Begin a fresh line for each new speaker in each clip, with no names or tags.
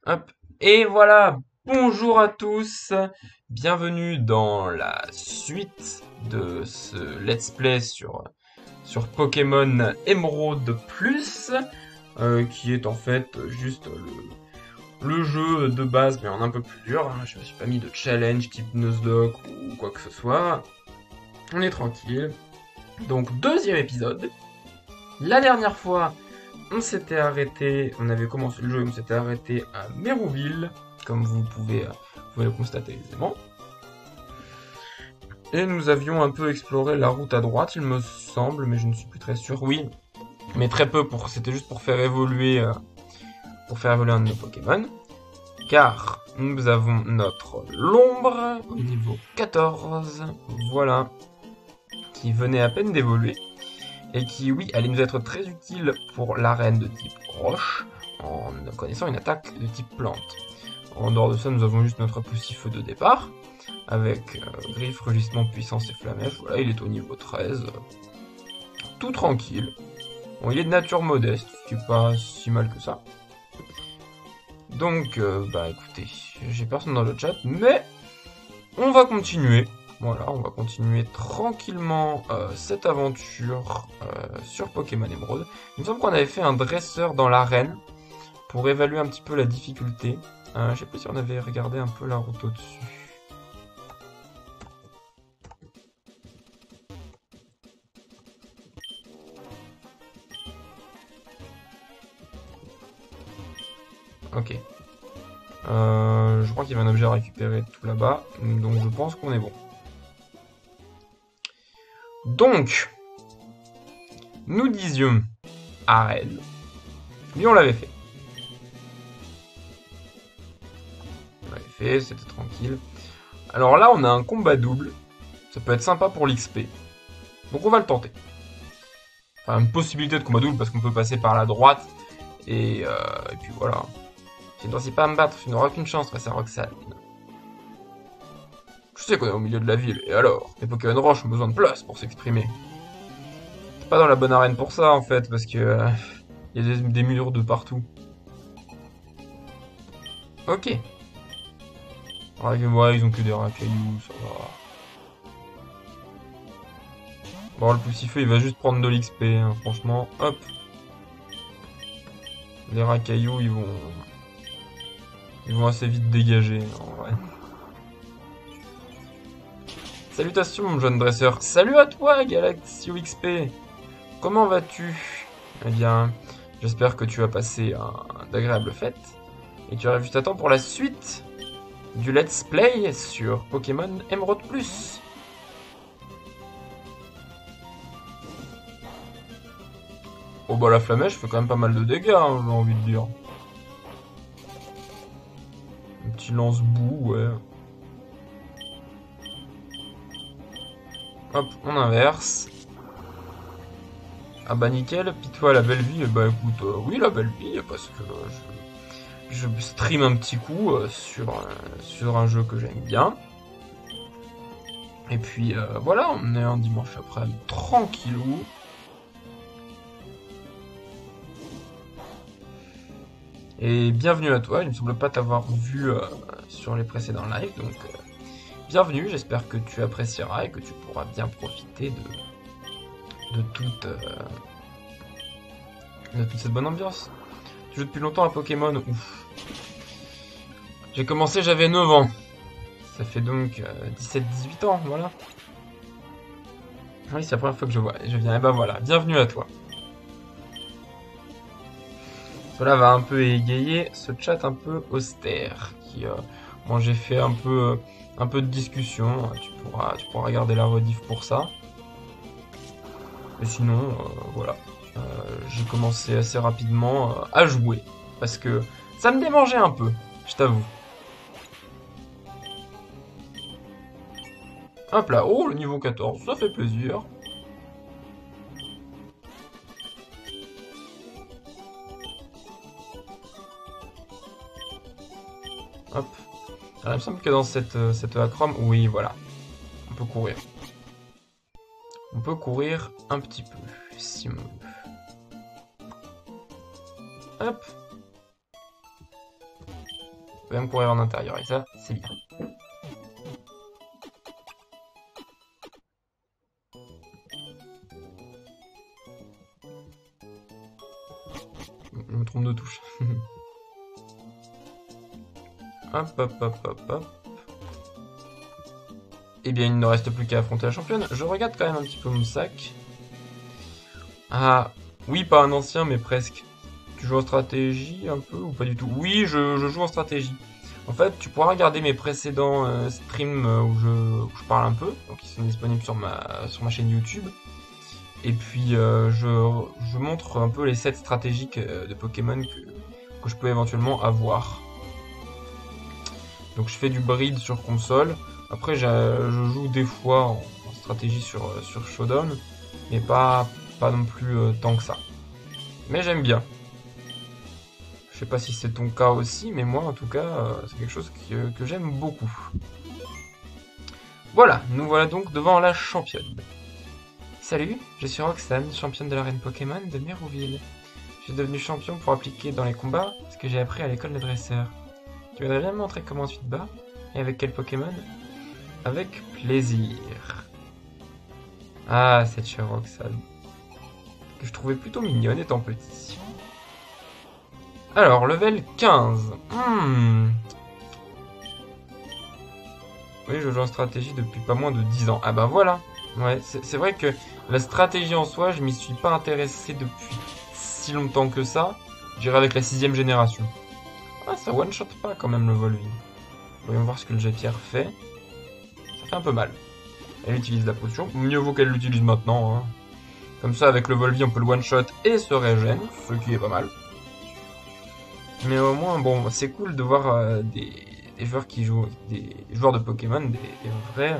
Hop. Et voilà, bonjour à tous, bienvenue dans la suite de ce let's play sur Pokémon Emerald Plus, qui est en fait juste le jeu de base, mais en un peu plus dur, hein. Je me suis pas mis de challenge type Nuzlocke ou quoi que ce soit, on est tranquille. Donc deuxième épisode, la dernière fois on s'était arrêté, on avait commencé le jeu, on s'était arrêté à Mérouville, comme vous pouvez le constater aisément. Et nous avions un peu exploré la route à droite, il me semble, mais je ne suis plus très sûr. Oui, mais très peu, c'était juste pour faire évoluer un de nos Pokémon. Car nous avons notre Lombre au niveau 14, voilà, qui venait à peine d'évoluer. Et qui, oui, allait nous être très utile pour l'arène de type roche, en connaissant une attaque de type plante. En dehors de ça, nous avons juste notre poussif de départ, avec griffe, rugissement, puissance et flamèche. Voilà, il est au niveau 13, tout tranquille. Bon, il est de nature modeste, ce qui est pas si mal que ça. Donc, bah écoutez, j'ai personne dans le chat, mais on va continuer. Voilà, on va continuer tranquillement cette aventure sur Pokémon Emerald. Il me semble qu'on avait fait un dresseur dans l'arène pour évaluer un petit peu la difficulté. Je sais pas si on avait regardé un peu la route au-dessus. Ok. Je crois qu'il y avait un objet à récupérer tout là-bas, donc je pense qu'on est bon. Donc, nous disions arène. Lui, on l'avait fait. On l'avait fait, c'était tranquille. Alors là, on a un combat double. Ça peut être sympa pour l'XP. Donc on va le tenter. Enfin, une possibilité de combat double parce qu'on peut passer par la droite. Et puis voilà. Tu ne dois pas me battre, tu n'auras aucune chance face à Roxanne. Je sais qu'on est au milieu de la ville, et alors? Les Pokémon Roche ont besoin de place pour s'exprimer. T'es pas dans la bonne arène pour ça en fait, parce que y a des murs de partout. Ok. Ouais, ils ont que des racailloux, ça va. Bon, le poussifeu il va juste prendre de l'XP, hein, franchement. Hop. Les racailloux ils vont assez vite dégager, en vrai. Salutations, mon jeune dresseur. Salut à toi, Galaxio XP. Comment vas-tu? Eh bien, j'espère que tu as passé d'agréables fêtes. Et tu arrives juste à temps pour la suite du Let's Play sur Pokémon Emerald Plus. Oh bah la flamèche fait quand même pas mal de dégâts, hein, j'ai envie de dire. Un petit lance-boue, ouais. Hop, on inverse. Ah bah nickel, pis toi la belle vie, bah écoute, oui la belle vie, parce que je stream un petit coup sur un jeu que j'aime bien. Et puis voilà, on est un dimanche après, tranquillou. Et bienvenue à toi, il ne semble pas t'avoir vu sur les précédents lives, donc bienvenue, j'espère que tu apprécieras et que tu pourras bien profiter de toute, euh, de toute cette bonne ambiance. Tu joues depuis longtemps à Pokémon, ouf. J'ai commencé, j'avais 9 ans. Ça fait donc 17-18 ans, voilà. Oui, c'est la première fois que je viens, et ben voilà, bienvenue à toi. Cela va un peu égayer ce chat un peu austère, moi j'ai fait un peu de discussion, tu pourras regarder la rediff pour ça. Et sinon, voilà, j'ai commencé assez rapidement à jouer, parce que ça me démangeait un peu, je t'avoue. Hop là, oh le niveau 14, ça fait plaisir. Hop. Alors, il me semble que dans cette acrome, oui, voilà, on peut courir. On peut courir un petit peu, si on veut. Hop. peut même courir en intérieur, et ça, c'est bien. Je me trompe de touche. Hop, hop, hop, hop, hop. Eh bien, il ne reste plus qu'à affronter la championne. Je regarde quand même un petit peu mon sac. Ah, oui, pas un ancien, mais presque. Tu joues en stratégie un peu ou pas du tout? Oui, je joue en stratégie. En fait, tu pourras regarder mes précédents streams où je parle un peu. Donc, ils sont disponibles sur ma chaîne YouTube. Et puis, je montre un peu les sets stratégiques de Pokémon que je peux éventuellement avoir. Donc, je fais du breed sur console. Après, je joue des fois en stratégie sur Showdown. Mais pas non plus tant que ça. Mais j'aime bien. Je sais pas si c'est ton cas aussi, mais moi en tout cas, c'est quelque chose que j'aime beaucoup. Voilà, nous voilà donc devant la championne. Salut, je suis Roxane, championne de l'arène Pokémon de Mérouville. Je suis devenu champion pour appliquer dans les combats ce que j'ai appris à l'école de dresseur. Tu voudrais bien me montrer comment tu te bats? Et avec quel Pokémon? Avec plaisir. Ah, cette chère Roxane. Que je trouvais plutôt mignonne étant petit. Alors, level 15. Oui, je joue en stratégie depuis pas moins de 10 ans. Ah bah voilà. Ouais, c'est vrai que la stratégie en soi, je m'y suis pas intéressé depuis si longtemps que ça. Je dirais avec la 6ème génération. Ah, ça one-shot pas quand même le Volvi. Voyons voir ce que le Jet-Pierre fait. Ça fait un peu mal. Elle utilise la potion. Mieux vaut qu'elle l'utilise maintenant. Hein. Comme ça, avec le Volvi, on peut le one-shot et se régène, ce qui est pas mal. Mais au moins, bon, c'est cool de voir des joueurs qui jouent, des joueurs de Pokémon, des vrais,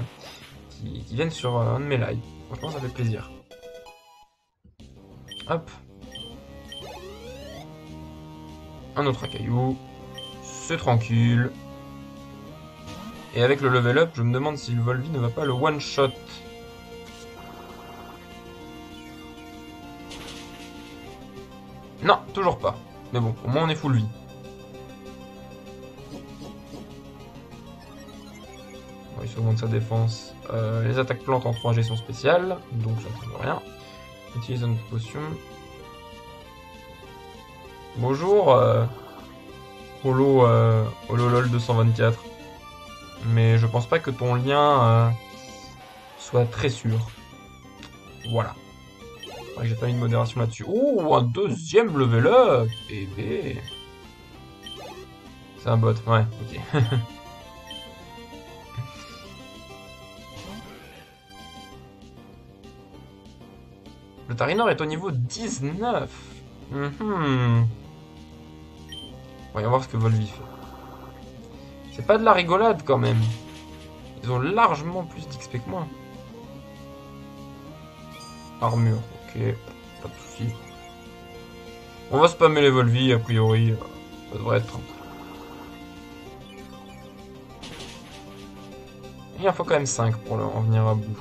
qui viennent sur un de mes lives. Franchement, ça fait plaisir. Hop. Un autre caillou. C'est tranquille. Et avec le level up, je me demande si le Volvi ne va pas le one-shot. Non, toujours pas. Mais bon, au moins on est full vie. Bon, il augmente sa défense. Les attaques plantes en 3G sont spéciales, donc ça ne change rien. Utilise une potion. Bonjour, Hololol 224. Mais je pense pas que ton lien soit très sûr. Voilà. Ouais, j'ai pas mis de modération là-dessus. Oh, un deuxième level up. Eh ben. C'est un bot, ouais, ok. Le Tarinor est au niveau 19. Voyons voir ce que Volvi fait. C'est pas de la rigolade quand même. Ils ont largement plus d'XP que moi. Armure, ok. Pas de soucis. On va spammer les Volvi, a priori. Ça devrait être tranquille. Il en faut quand même 5 pour en venir à bout.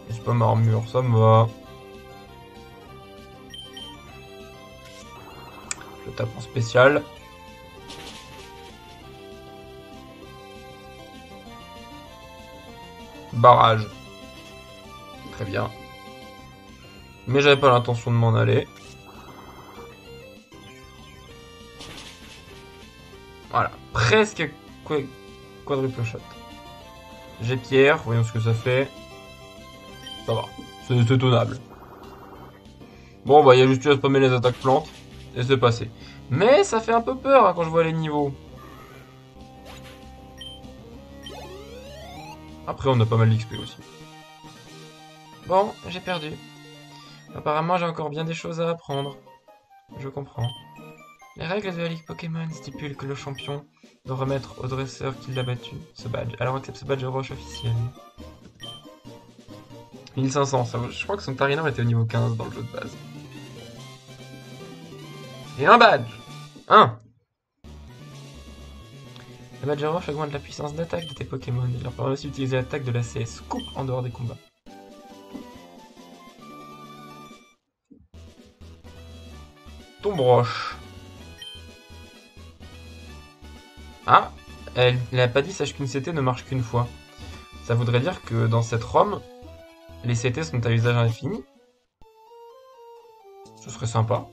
Je spam armure, ça me va. Je tape en spécial. Barrage. Très bien. Mais j'avais pas l'intention de m'en aller. Voilà. Presque quadruple shot. J'ai Pierre. Voyons ce que ça fait. Ça va. C'est tenable. Bon, bah, il y a juste eu à spammer les attaques plantes. Et c'est passé. Mais ça fait un peu peur hein, quand je vois les niveaux. Après, on a pas mal d'XP aussi. Bon, j'ai perdu. Apparemment, j'ai encore bien des choses à apprendre. Je comprends. Les règles de la Ligue Pokémon stipulent que le champion doit remettre au dresseur qui l'a battu ce badge. Alors accepte ce badge roche officiel. 1500, je crois que son Tarinor était au niveau 15 dans le jeu de base. Et un badge! Un! Le badge roche augmente la puissance d'attaque de tes Pokémon et leur permet aussi d'utiliser l'attaque de la CS Coupe en dehors des combats. Tombe roche. Ah, elle n'a pas dit sache qu'une CT ne marche qu'une fois. Ça voudrait dire que dans cette ROM, les CT sont à usage infini. Ce serait sympa.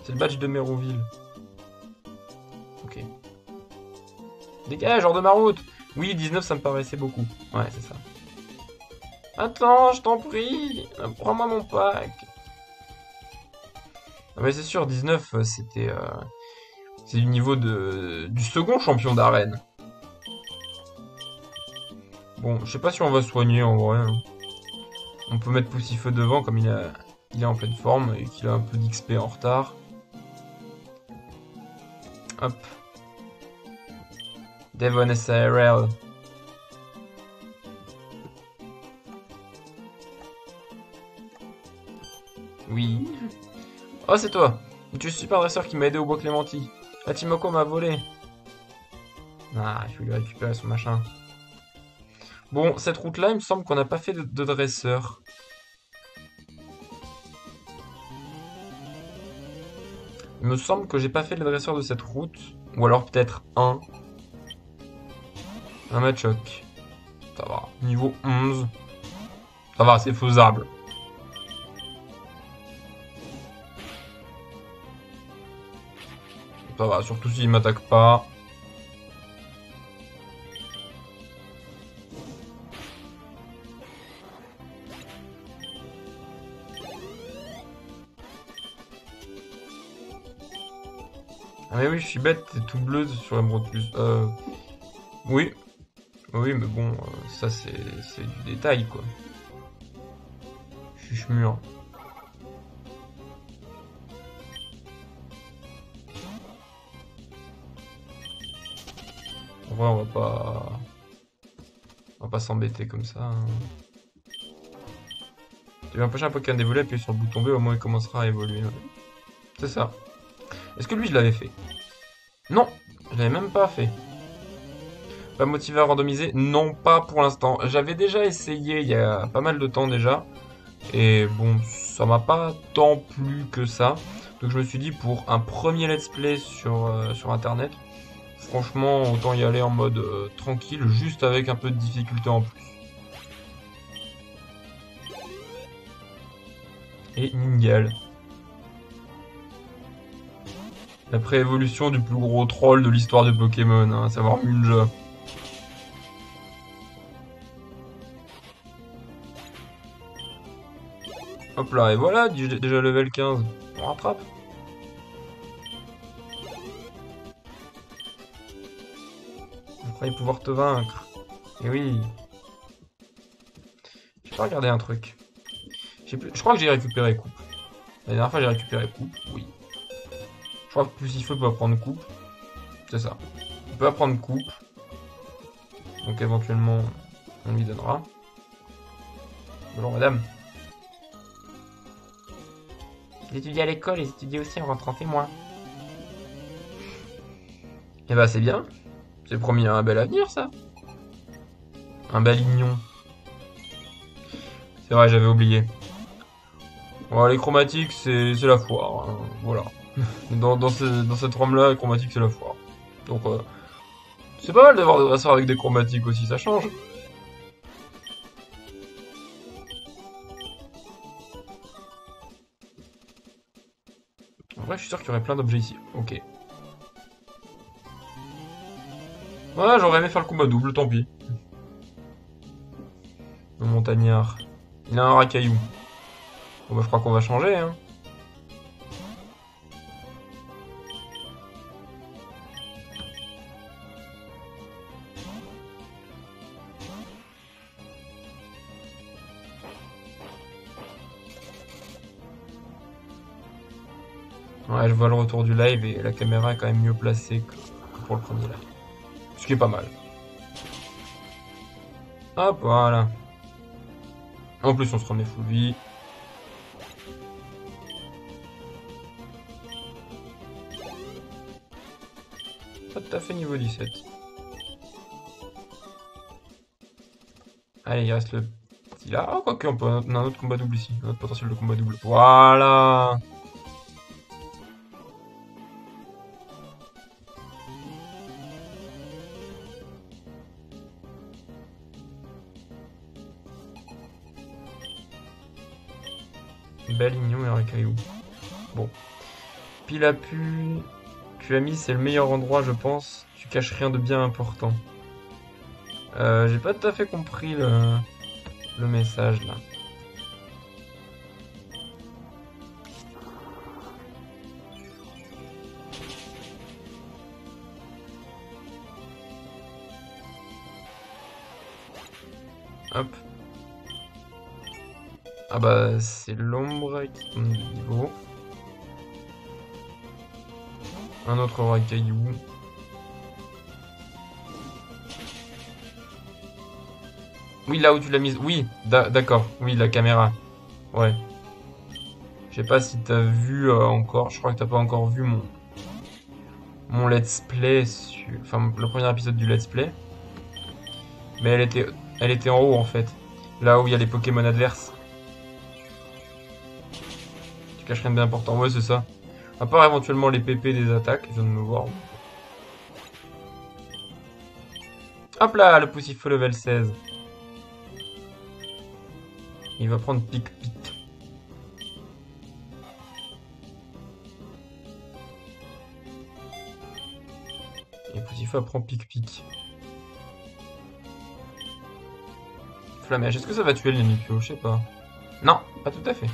C'est le badge de Méroville. Ok. Dégage, hors de ma route. Oui, 19, ça me paraissait beaucoup. Ouais, c'est ça. Attends, je t'en prie. Prends-moi mon pack. Ah mais c'est sûr, 19, c'était... c'est du niveau du second champion d'arène. Bon, je sais pas si on va soigner en vrai, hein. On peut mettre Poussifeu devant comme il est en pleine forme et qu'il a un peu d'XP en retard. Hop. Devon SARL. Oui. Oh, c'est toi. Tu es le super dresseur qui m'a aidé au bois Clémenti. Ah, Timoko m'a volé. Ah, je vais lui récupérer son machin. Bon, cette route-là, il me semble qu'on n'a pas fait de dresseur. Il me semble que j'ai pas fait le dresseur de cette route. Ou alors peut-être un. Un Machoc. Ça va. Niveau 11. Ça va, c'est faisable. Ça va, surtout s'il m'attaque pas. Ah mais oui, je suis bête, c'est tout bleu sur Emerald Plus. Oui. Oui, mais bon, ça c'est du détail, quoi. Je suis mûr. En vrai, on va pas s'embêter comme ça, hein. Tu veux empêcher un Pokémon d'évoluer, appuyer sur le bouton B, au moins il commencera à évoluer. Ouais. C'est ça. Est-ce que lui, je l'avais fait? Non, je l'avais même pas fait. Pas motivé à randomiser? Non, pas pour l'instant. J'avais déjà essayé il y a pas mal de temps déjà. Et bon, ça m'a pas tant plu que ça. Donc je me suis dit, pour un premier let's play sur internet, franchement, autant y aller en mode tranquille, juste avec un peu de difficulté en plus. Et Ningal. La préévolution du plus gros troll de l'histoire de Pokémon, hein, à savoir Munja. Hop là, et voilà, déjà level 15. On rattrape. Je croyais pouvoir te vaincre. Et oui. J'ai pas regardé un truc. Je crois que j'ai récupéré coupe. La dernière fois j'ai récupéré coupe, oui. Je crois que Poussifeu peut apprendre coupe. C'est ça. Il peut apprendre coupe. Donc éventuellement, on lui donnera. Bonjour madame. J'étudie à l'école et j'étudie aussi en rentrant témoin. Et bah c'est bien. C'est promis un bel avenir ça. Un bel ignon. C'est vrai, j'avais oublié. Bon, les chromatiques, c'est la foire, hein. Voilà. Dans cette ROM-là, les chromatiques, c'est la foire. Donc, c'est pas mal d'avoir des dresseurs avec des chromatiques aussi, ça change. En vrai, je suis sûr qu'il y aurait plein d'objets ici. Ok. Ouais, j'aurais aimé faire le combat double, tant pis. Le montagnard. Il a un racaillou. Bon, bah, je crois qu'on va changer, hein. Ouais, je vois le retour du live et la caméra est quand même mieux placée que pour le premier live. Ce qui est pas mal. Hop, voilà. En plus, on se remet full vie. Pas tout à fait niveau 17. Allez, il reste le petit là. Oh, quoique, on a un autre combat double ici. Un autre potentiel de combat double. Voilà. Balignon et Racaillou. Bon. Pilapu, tu as mis, c'est le meilleur endroit, je pense. Tu caches rien de bien important. J'ai pas tout à fait compris le message là. Hop. Ah bah c'est l'ombre qui tombe de niveau. Un autre Racaillou. Oui, là où tu l'as mise. Oui, d'accord. Oui, la caméra. Ouais. Je sais pas si t'as vu encore. Je crois que t'as pas encore vu mon let's play enfin le premier épisode du let's play. Mais elle était en haut en fait. Là où il y a les Pokémon adverses. Tu caches rien de bien important. Ouais, c'est ça. À part éventuellement les PP des attaques, je viens de me voir. Hop là, le Poussifeu level 16. Il va prendre pic-pic. Et Poussifeu prend pic-pic. Flammèche, est-ce que ça va tuer le Mimikyu? Je sais pas. Non, pas tout à fait.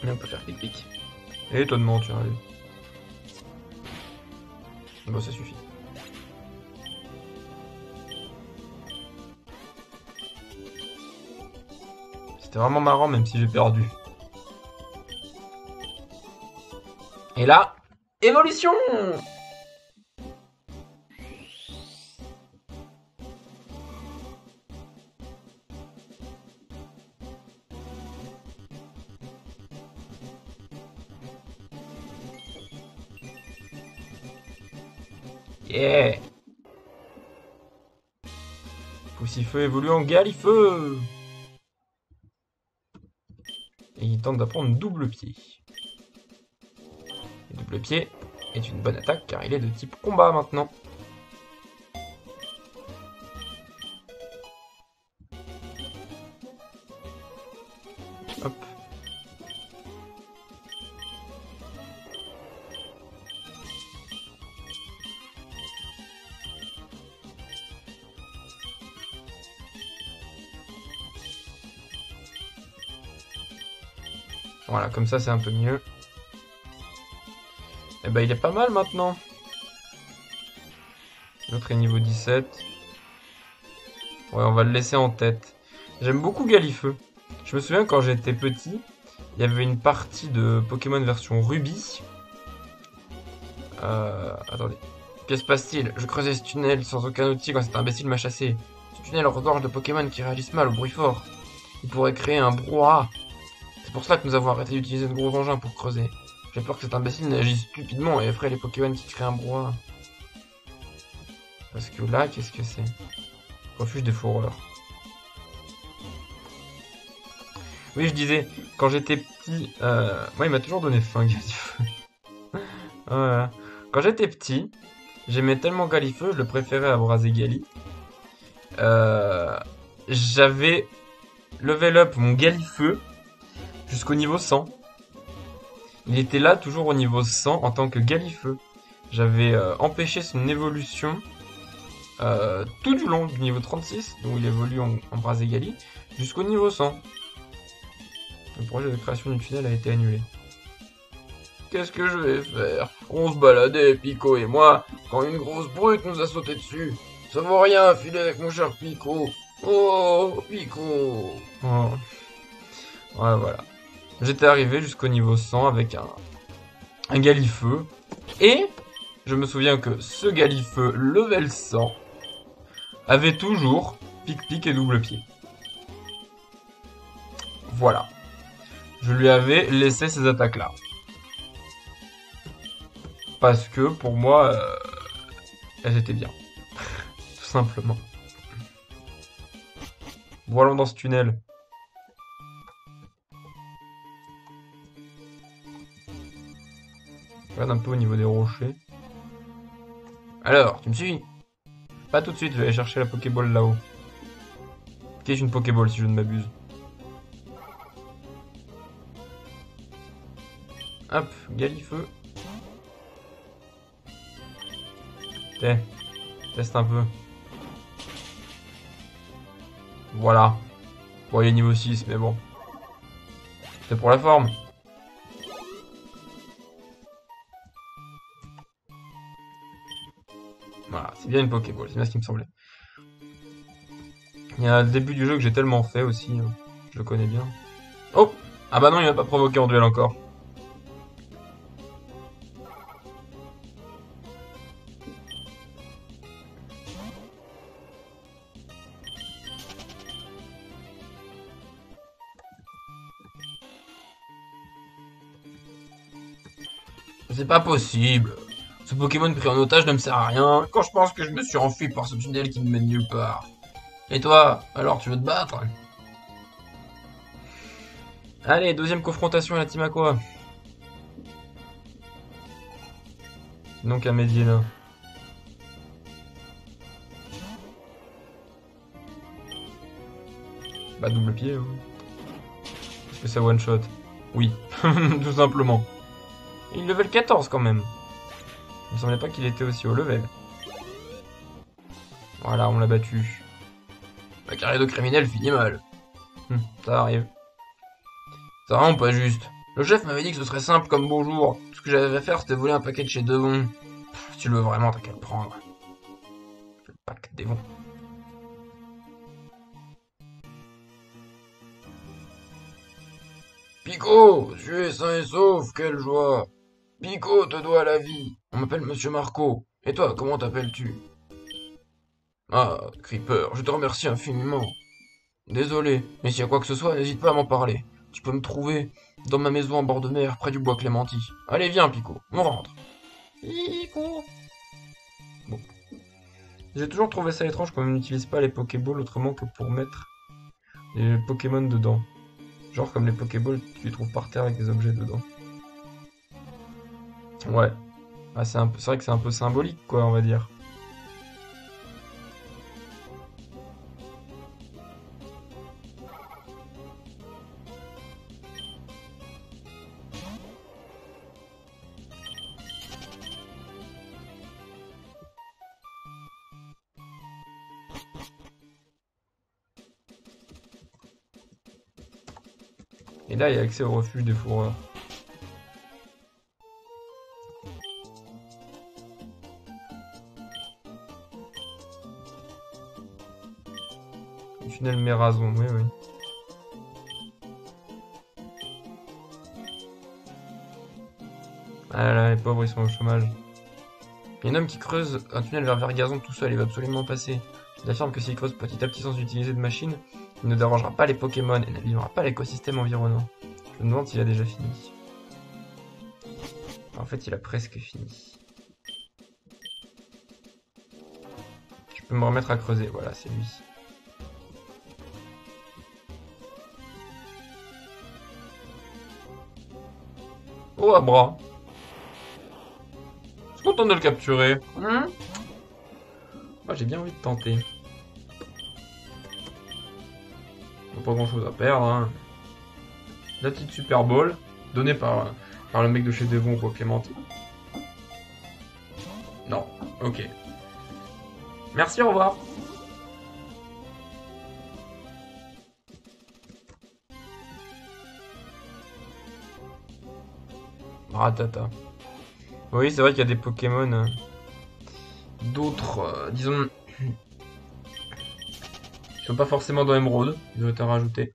Mais on peut faire pic-pic. Et étonnement, tu as vu. Bon, ça suffit. C'était vraiment marrant, même si j'ai perdu. Et là, évolution! Yeah! Poussifeu évolue en Galifeu! Et il tente d'apprendre double pied. Et double pied est une bonne attaque car il est de type combat maintenant. Hop. Voilà, comme ça c'est un peu mieux. Et bah il est pas mal maintenant. L'autre est niveau 17. Ouais, on va le laisser en tête. J'aime beaucoup Galifeu. Je me souviens quand j'étais petit, il y avait une partie de Pokémon version Ruby. Attendez. Que se passe-t-il? Je creusais ce tunnel sans aucun outil quand cet imbécile m'a chassé. Ce tunnel regorge de Pokémon qui réagissent mal au bruit fort. Il pourrait créer un brouhaha. C'est pour cela que nous avons arrêté d'utiliser de gros engins pour creuser. J'ai peur que cet imbécile n'agisse stupidement et effraie les Pokémon qui créent un brouhaha. Parce que là, qu'est-ce que c'est? Refuge des fourreurs. Oui, je disais, quand j'étais petit... Moi, il m'a toujours donné faim, Galifeu. Voilà. Quand j'étais petit, j'aimais tellement Galifeu, je le préférais à Braségali. J'avais level up mon Galifeu jusqu'au niveau 100. Il était là, toujours au niveau 100, en tant que Galifeu. J'avais empêché son évolution tout du long du niveau 36, où il évolue en Braségali, jusqu'au niveau 100. Le projet de création du tunnel a été annulé. Qu'est-ce que je vais faire? On se baladait, Pico et moi, quand une grosse brute nous a sauté dessus. Ça vaut rien, filer avec mon cher Pico. Oh, Pico. Oh. Ouais, voilà. J'étais arrivé jusqu'au niveau 100 avec un Galifeu. Et je me souviens que ce Galifeu level 100 avait toujours pic-pic et double pied. Voilà. Je lui avais laissé ces attaques-là. Parce que, pour moi, elles étaient bien. Tout simplement. Bon, allons dans ce tunnel. Regarde un peu au niveau des rochers. Alors, tu me suis? Pas tout de suite, je vais aller chercher la Pokéball là-haut. Qu'est-ce qu'une Pokéball si je ne m'abuse? Hop, Galifeu. Teste un peu. Voilà. Bon, il est niveau 6, mais bon. C'est pour la forme. Voilà, c'est bien une Pokéball, c'est bien ce qui me semblait. Il y a le début du jeu que j'ai tellement fait aussi. Je le connais bien. Oh! Ah bah non, il m'a pas provoqué en duel encore. C'est pas possible. Ce Pokémon pris en otage ne me sert à rien quand je pense que je me suis enfui par ce tunnel qui ne mène nulle part. Et toi, alors tu veux te battre? Allez, deuxième confrontation à la Team Aqua. Donc un Medieval. Bah double pied. Est-ce que ça one shot? Oui, tout simplement. Il level 14 quand même. Il me semblait pas qu'il était aussi haut level. Voilà, on l'a battu. La carrière de criminel finit mal. Ça arrive. C'est vraiment pas juste. Le chef m'avait dit que ce serait simple comme bonjour. Tout ce que j'avais à faire, c'était voler un paquet de chez Devon. Si tu le veux vraiment, t'as qu'à le prendre. Le pack Devon. Pico, tu es sain et sauf, quelle joie. Pico te doit la vie. On m'appelle Monsieur Marco. Et toi, comment t'appelles-tu? Ah, Creeper, je te remercie infiniment. Désolé, mais s'il y a quoi que ce soit, n'hésite pas à m'en parler. Tu peux me trouver dans ma maison en bord de mer, près du bois Clémenti. Allez, viens, Pico, on rentre. Pico. Bon. J'ai toujours trouvé ça étrange qu'on n'utilise pas les Pokéballs autrement que pour mettre les Pokémon dedans. Genre comme les Pokéballs, tu les trouves par terre avec des objets dedans. Ouais. Ah, c'est vrai que c'est un peu symbolique, quoi, on va dire. Et là, il y a accès au refuge des fourreurs. Le tunnel Mérazon, oui, oui. Ah là là, les pauvres, ils sont au chômage. Il y a un homme qui creuse un tunnel vers Vergazon tout seul, il va absolument passer. Il affirme que s'il creuse petit à petit sans utiliser de machine, il ne dérangera pas les Pokémon et n'abîmera pas l'écosystème environnant. Je me demande s'il a déjà fini. En fait, il a presque fini. Je peux me remettre à creuser, voilà, c'est lui. Oh, Abra. Je suis content de le capturer. Moi, j'ai bien envie de tenter. Pas grand chose à perdre. Hein. La petite Super Bowl, donnée par le mec de chez Devon au Clément. Non, ok. Merci, au revoir. Ratata. Oui, c'est vrai qu'il y a des Pokémon. D'autres, disons. Qui sont pas forcément dans Emerald. Ils ont été rajoutés.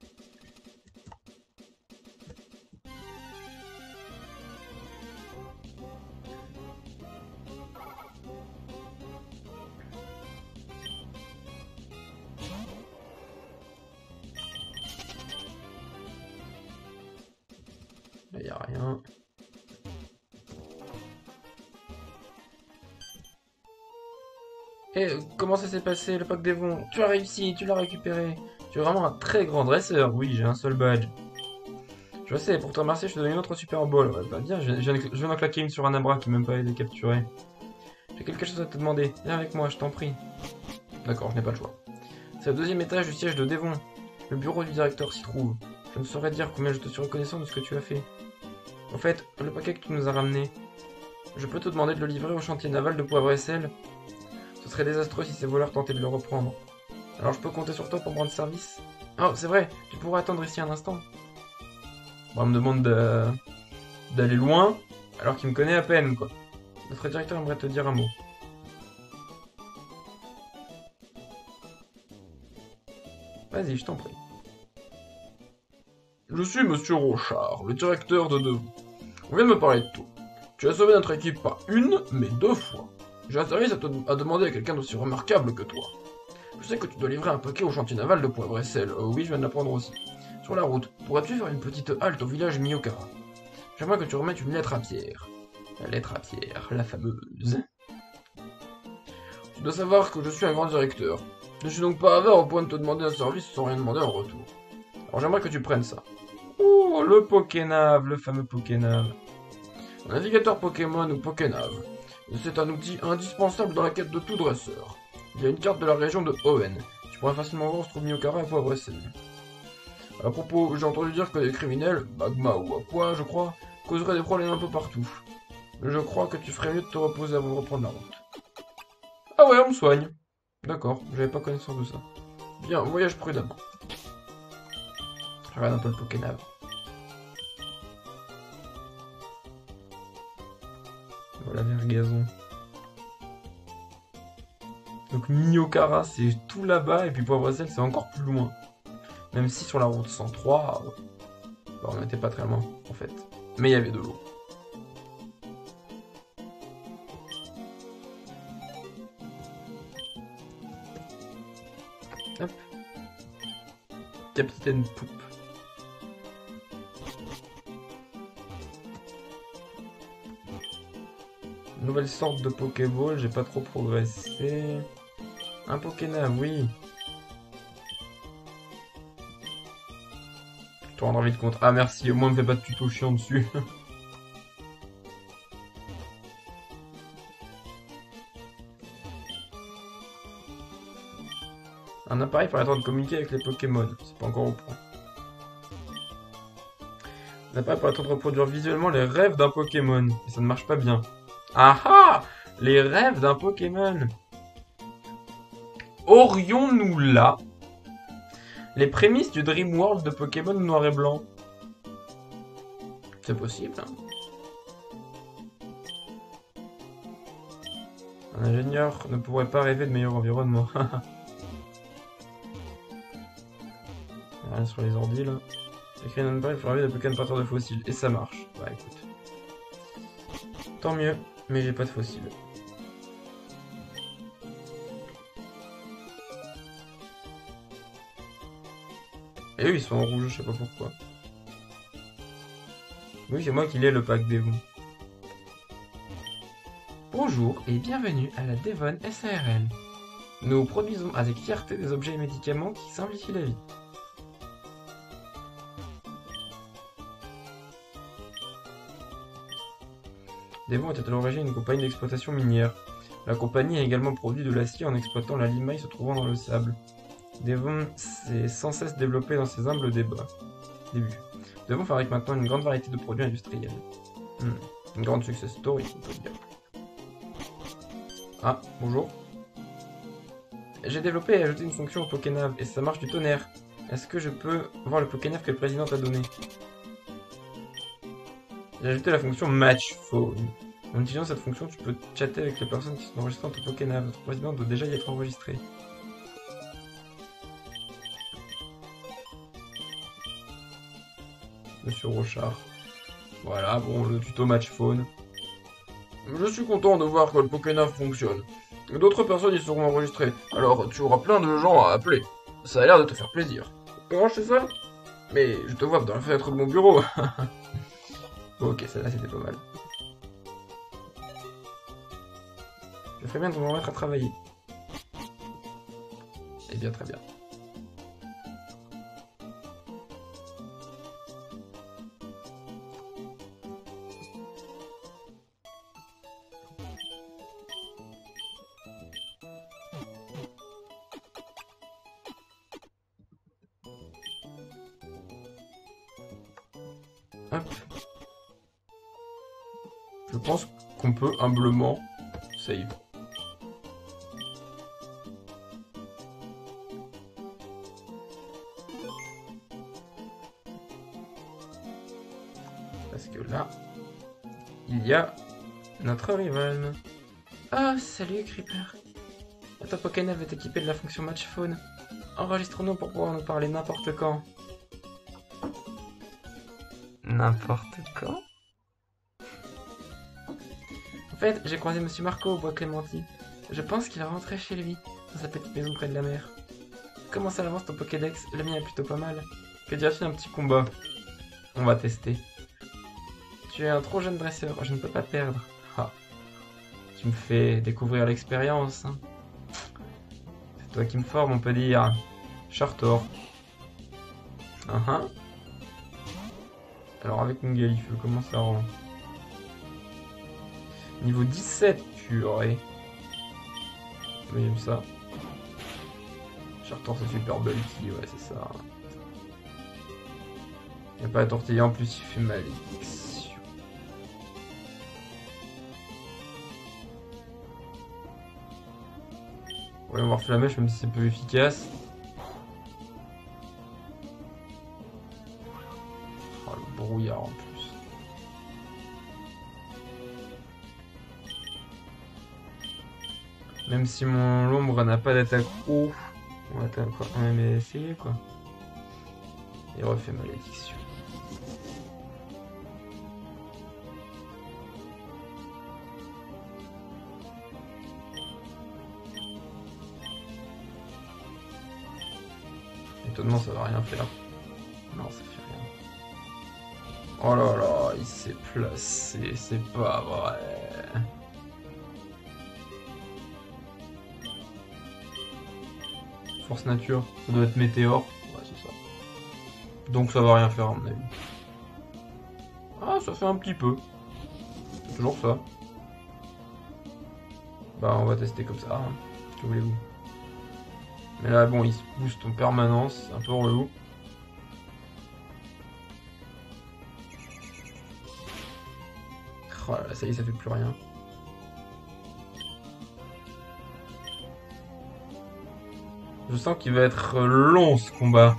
Là, y a rien. Et comment ça s'est passé, le pack Devon? Tu as réussi, tu l'as récupéré. Tu es vraiment un très grand dresseur. Oui, j'ai un seul badge. Je sais, pour te remercier, je te donne une autre Super Bowl. Ouais, bah bien, je viens d'en claquer une sur un Abra qui m'a même pas aidé à capturer. J'ai quelque chose à te demander. Viens avec moi, je t'en prie. D'accord, je n'ai pas le choix. C'est au deuxième étage du siège de Devon. Le bureau du directeur s'y trouve. Je ne saurais dire combien je te suis reconnaissant de ce que tu as fait. Au fait, le paquet que tu nous as ramené, je peux te demander de le livrer au chantier naval de Poivre et Sel? Ce serait désastreux si ces voleurs tentaient de le reprendre. Alors je peux compter sur toi pour me rendre service? Oh, c'est vrai, tu pourras attendre ici un instant. Bon, on me demande d'aller loin, alors qu'il me connaît à peine, quoi. Notre directeur aimerait te dire un mot. Vas-y, je t'en prie. Je suis Monsieur Rochard, le directeur de Devon. On vient de me parler de toi. Tu as sauvé notre équipe pas une, mais 2 fois. J'ai un service à demander à quelqu'un d'aussi remarquable que toi. Je sais que tu dois livrer un paquet au chantier naval de Poivre et Sel. Oui, je viens de l'apprendre aussi. Sur la route, pourrais-tu faire une petite halte au village Miyokara? J'aimerais que tu remettes une lettre à Pierre. La lettre à Pierre, la fameuse. Tu dois savoir que je suis un grand directeur. Je ne suis donc pas avare au point de te demander un service sans rien demander en retour. Alors j'aimerais que tu prennes ça. Oh, le Pokénav, le fameux Pokénav. Un navigateur Pokémon ou Pokénav. C'est un outil indispensable dans la quête de tout dresseur. Il y a une carte de la région de Hoenn. Tu pourras facilement voir où se trouve Miyokara et Poivre et Sel. À propos, j'ai entendu dire que les criminels, Magma ou Aqua, je crois, causeraient des problèmes un peu partout. Je crois que tu ferais mieux de te reposer avant de reprendre la route. Ah ouais, on me soigne. D'accord, j'avais pas connaissance de ça. Bien, voyage prudemment. Je regarde un peu le Pokénav. Voilà, Vergazon. Donc Miyokara, c'est tout là-bas, et puis Poivre et Sel, c'est encore plus loin. Même si sur la route 103, bah, on n'était pas très loin, en fait. Mais il y avait de l'eau. Hop. Capitaine Poupe. Nouvelle sorte de Pokéball, j'ai pas trop progressé. Un Pokénav, oui. Je te rendre vite compte. Ah merci, au moins me fais pas de tuto chiant dessus. Un appareil permettant de communiquer avec les Pokémon. C'est pas encore au point. Un appareil permettant de reproduire visuellement les rêves d'un Pokémon. Et ça ne marche pas bien. Ah ah! Les rêves d'un Pokémon. Aurions-nous là les prémices du Dream World de Pokémon noir et blanc? C'est possible, hein. Un ingénieur ne pourrait pas rêver de meilleur environnement. Rien sur les ordi là. Écrit un appareil pour rêver de Pokémon partir de fossiles. Et ça marche. Bah écoute. Tant mieux, mais j'ai pas de fossiles. Et eux ils sont en rouge, je sais pas pourquoi. Oui, c'est moi qui l'ai le pack Devon. Bonjour et bienvenue à la Devon SARL. Nous produisons avec fierté des objets et médicaments qui simplifient la vie. Devon était à l'origine une compagnie d'exploitation minière. La compagnie a également produit de l'acier en exploitant la limaille se trouvant dans le sable. Devon s'est sans cesse développé dans ses humbles débuts. Devon fabrique maintenant une grande variété de produits industriels. Une grande success story, on peut dire. Ah, bonjour. J'ai développé et ajouté une fonction au Pokénav, et ça marche du tonnerre. Est-ce que je peux voir le Pokénav que le président t'a donné? J'ai ajouté la fonction Match Phone. En utilisant cette fonction, tu peux chatter avec les personnes qui sont enregistrées dans ton Pokénav. Notre président doit déjà y être enregistré. Monsieur Rochard. Voilà, bon, le tuto Match Phone. Je suis content de voir que le Pokénav fonctionne. D'autres personnes y seront enregistrées, alors tu auras plein de gens à appeler. Ça a l'air de te faire plaisir. Comment je fais ça? Mais je te vois dans la fenêtre de mon bureau. Ok, celle-là c'était pas mal. Je ferais bien de me remettre à travailler. Eh bien, très bien. Hop. Je pense qu'on peut humblement save. Parce que là, il y a notre rival. Ah, salut Creeper. Ta Pokénave est équipée de la fonction Match Phone. Enregistre-nous pour pouvoir nous parler n'importe quand. N'importe quand? En fait, j'ai croisé Monsieur Marco au bois Clémenti. Je pense qu'il est rentré chez lui, dans sa petite maison près de la mer. Comment ça avance ton Pokédex? Le mien est plutôt pas mal. Que dirais-tu d'un petit combat? On va tester. Tu es un trop jeune dresseur, je ne peux pas perdre. Ah. Tu me fais découvrir l'expérience. Hein. C'est toi qui me forme, on peut dire. Chartor. Alors avec une Galifeu, comment ça rend? Niveau 17, purée. Oui, j'aime ça. Chartor, c'est super bulky, ouais, c'est ça. Il n'y a pas la tortilla, en plus il fait malédiction. Ouais, on va voir la mèche, même si c'est peu efficace. Oh, le brouillard en plus. Même si mon l'ombre n'a pas d'attaque haut, on va quand même essayer quoi. Il refait malédiction. Étonnamment, ça va rien faire. Non, ça fait rien. Oh là là, il s'est placé, c'est pas vrai. Force nature, ça doit être météore. Ouais, c'est ça. Donc ça va rien faire à mon avis. Ah, ça fait un petit peu. C'est toujours ça. Bah, on va tester comme ça. Hein. Que voulez-vous? Mais là, bon, il se booste en permanence. C'est un peu relou. Oh là là, ça y est, ça fait plus rien. Je sens qu'il va être long ce combat.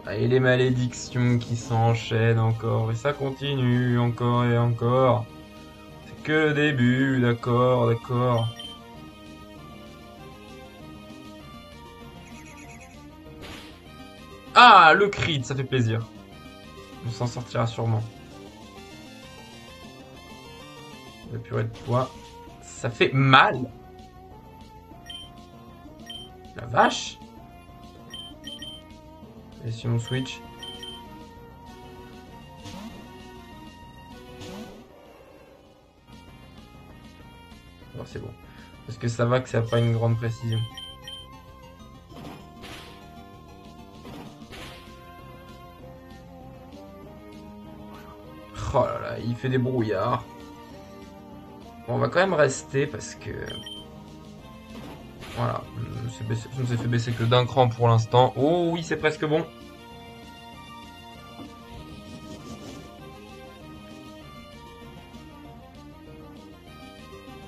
Ah, et les malédictions qui s'enchaînent encore. Et ça continue encore et encore. C'est que le début, d'accord, d'accord. Ah, le crit, ça fait plaisir. On s'en sortira sûrement. La purée de poids. Ça fait mal. La vache. Et si on switch? Alors c'est bon. Parce que ça va que ça n'a pas une grande précision. Oh là là, il fait des brouillards. Bon, on va quand même rester parce que... Voilà, ça nous a fait baisser que d'un cran pour l'instant. Oh oui, c'est presque bon.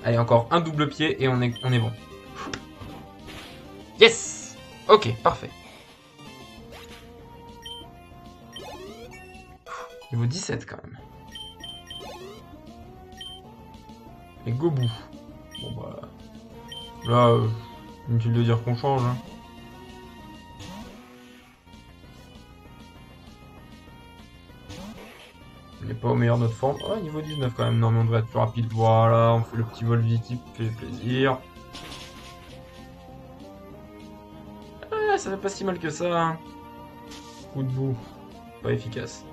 Allez, encore un double pied et on est bon. Yes! Ok, parfait. Niveau 17 quand même. Et Gobu. Bon bah... Là, inutile de dire qu'on change. Hein. On n'est pas au meilleur de notre forme. Oh, niveau 19 quand même. Non, mais on devrait être plus rapide. Voilà, on fait le petit vol qui fait plaisir. Ah, ça fait pas si mal que ça. Hein. Coup de boue. Pas efficace.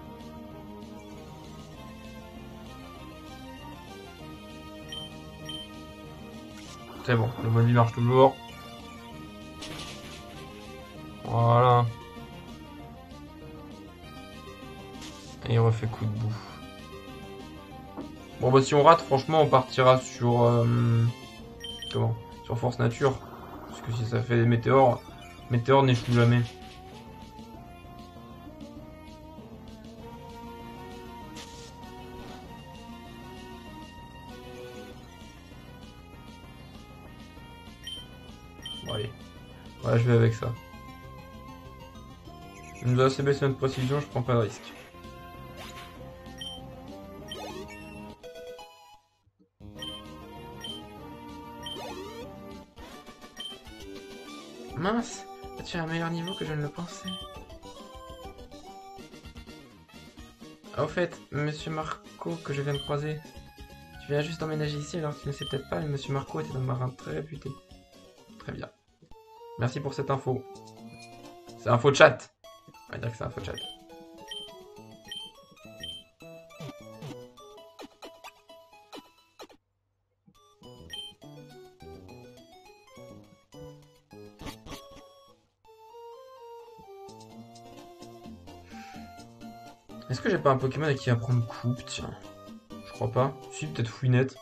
C'est bon, le mode marche toujours. Voilà. Et il refait coup de boue. Bon bah si on rate, franchement on partira sur... comment? Sur force nature. Parce que si ça fait des météores, météores n'échoue jamais. allez. Ouais, je vais avec ça. Je nous ai assez baissé notre précision, je prends pas de risque. Mince! Tu as un meilleur niveau que je ne le pensais. Ah, au fait, Monsieur Marco que je viens de croiser. Tu viens juste d'emménager ici alors tu ne sais peut-être pas, mais Monsieur Marco était un marin très réputé. Très bien. Merci pour cette info. C'est info chat. On va dire que c'est info chat. Est-ce que j'ai pas un Pokémon avec qui apprendre coupe? Tiens. Je crois pas. Si, peut-être Fouinette.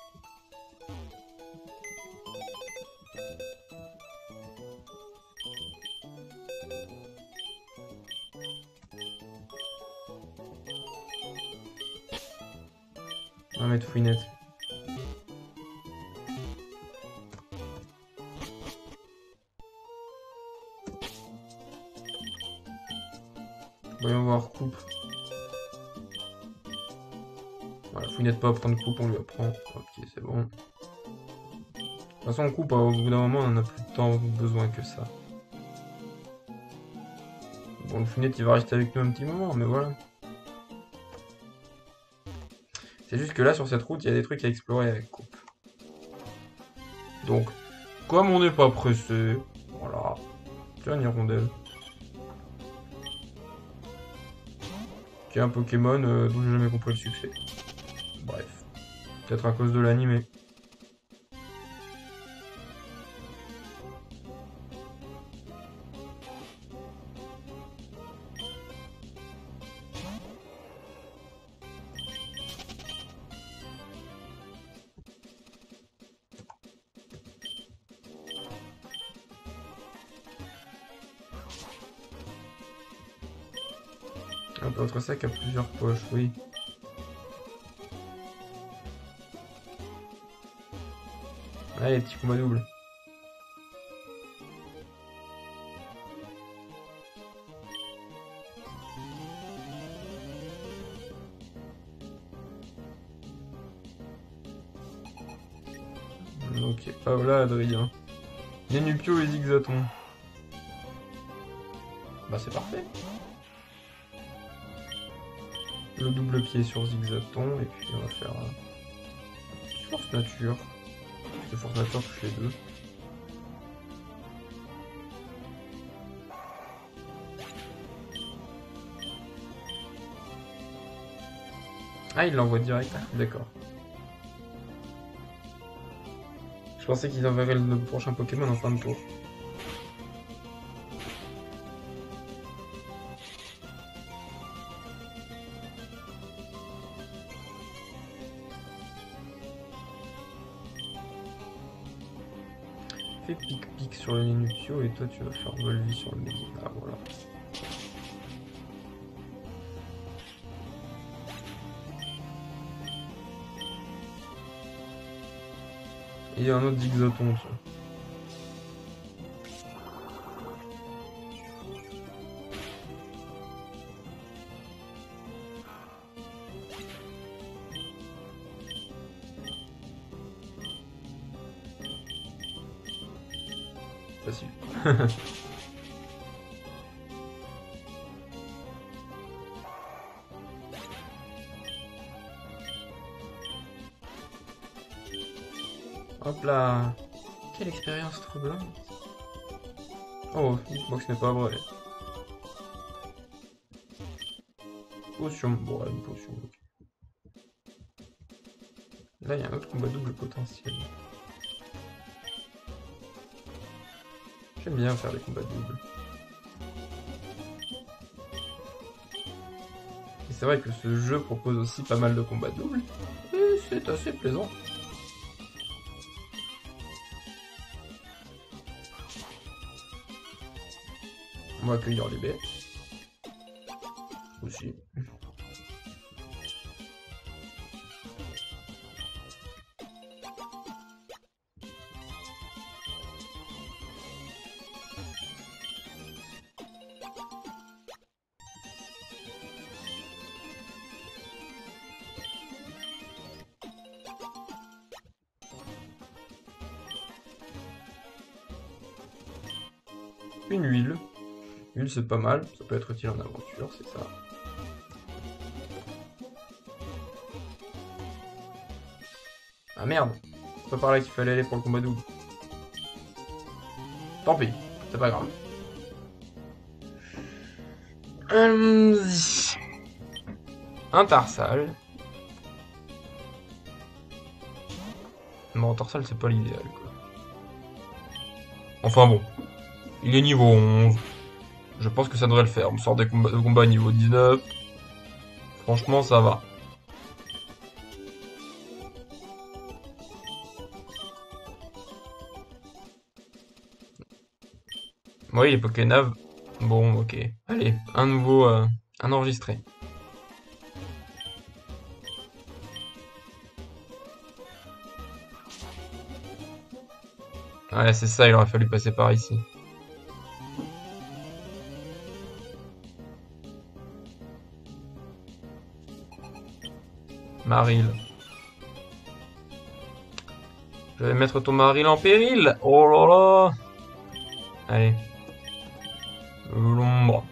On va mettre Fouinette. Voyons voir coupe. Voilà, Fouinette pas apprendre coupe, on lui apprend. Ok, c'est bon. De toute façon, coupe, au bout d'un moment, on en a plus de temps besoin que ça. Bon, le Fouinette, il va rester avec nous un petit moment, mais voilà. C'est juste que là, sur cette route, il y a des trucs à explorer avec coupe. Donc, comme on n'est pas pressé, voilà. Tiens, une hirondelle. Qui est un Pokémon dont j'ai jamais compris le succès. Bref. Peut-être à cause de l'animé. Votre sac a plusieurs poches, oui. Allez, petit combat double. Ok, Paola, Adrien. Nenupio et Zigzaton. Bah c'est parfait. Le double pied sur Zigzaton, et puis on va faire force nature. Parce que force nature touche les deux. Ah, il l'envoie direct, d'accord. Je pensais qu'ils enverraient le prochain Pokémon en fin de tour. Fais pic-pic sur le Nenupio et toi tu vas faire Volvi sur le Megi. Ah voilà. Et il y a un autre Zigzaton, tiens. Facile. Hop là. Quelle expérience troublante. Oh, Hitbox n'est pas vrai. Potion. Bon, ouais, une potion. Là, il y a un autre combat double potentiel. J'aime bien faire des combats doubles. Et c'est vrai que ce jeu propose aussi pas mal de combats doubles. Et c'est assez plaisant. On va accueillir les baies. Aussi. Une huile. L'huile, c'est pas mal. Ça peut être utile en aventure, c'est ça. Ah merde. C'est pas par là qu'il fallait aller pour le combat double. Tant pis. C'est pas grave. Un Tarsal. Non, Tarsal, c'est pas l'idéal, quoi. Enfin bon. Il est niveau 11. Je pense que ça devrait le faire. On sort des combats niveau 19. Franchement, ça va. Oui, les Pokénav. Bon, ok. Allez, un nouveau... un enregistré. Ouais, c'est ça, il aurait fallu passer par ici. Maril. Je vais mettre ton Maril en péril. Oh là là. Allez. L'ombre.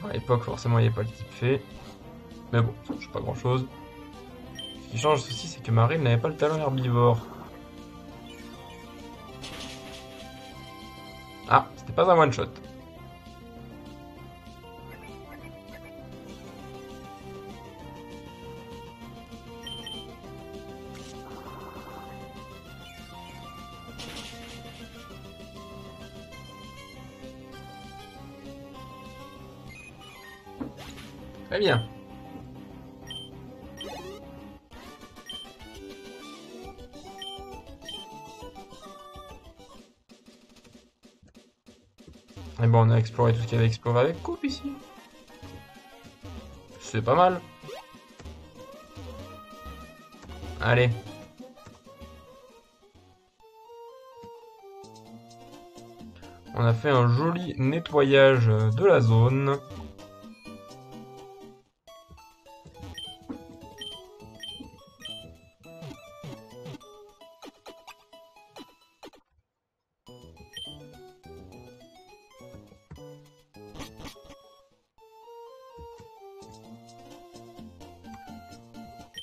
À l'époque, forcément, il n'y avait pas le type fée. Mais bon, ça change pas grand chose. Ce qui change aussi, c'est que Maril n'avait pas le talent herbivore. Ah, c'était pas un one shot. Très bien. Et bon, on a exploré tout ce qu'il y avait à explorer avec coupe ici. C'est pas mal. Allez. On a fait un joli nettoyage de la zone.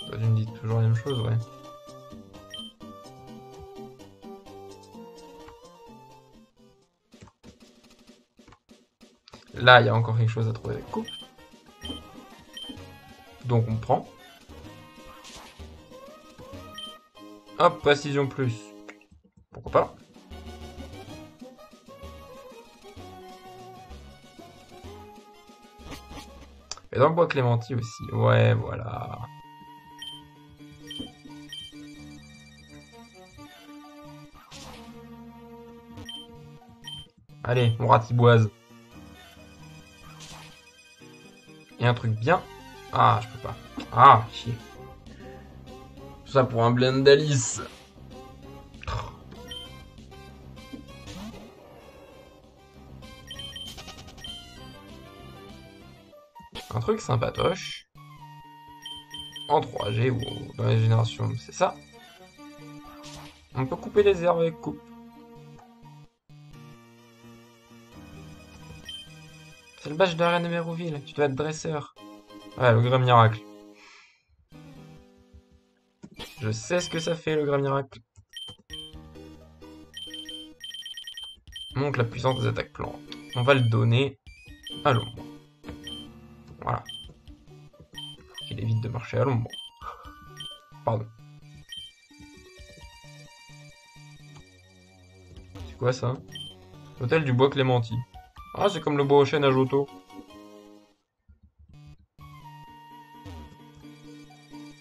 Toi, tu me dis toujours la même chose, ouais. Là, il y a encore quelque chose à trouver avec coupe. Donc on prend. Hop, précision plus. Pourquoi pas. Et dans le bois clémenti aussi. Ouais, voilà. Allez, on ratiboise. Et un truc bien. Ah, je peux pas. Ah, chier. Tout ça pour un blend d'Alice. Un truc sympatoche. En 3G ou dans les générations, c'est ça. On peut couper les herbes avec coupe. C'est le badge de la reine de Mérouville. Tu dois être dresseur. Ouais, le Grain Miracle. Je sais ce que ça fait, le Grain Miracle. Montre la puissance des attaques plantes. On va le donner à l'ombre. Voilà. Il évite de marcher à l'ombre. Pardon. C'est quoi ça? Hôtel du bois Clémenti. Ah, c'est comme le bois aux chênes à Johto.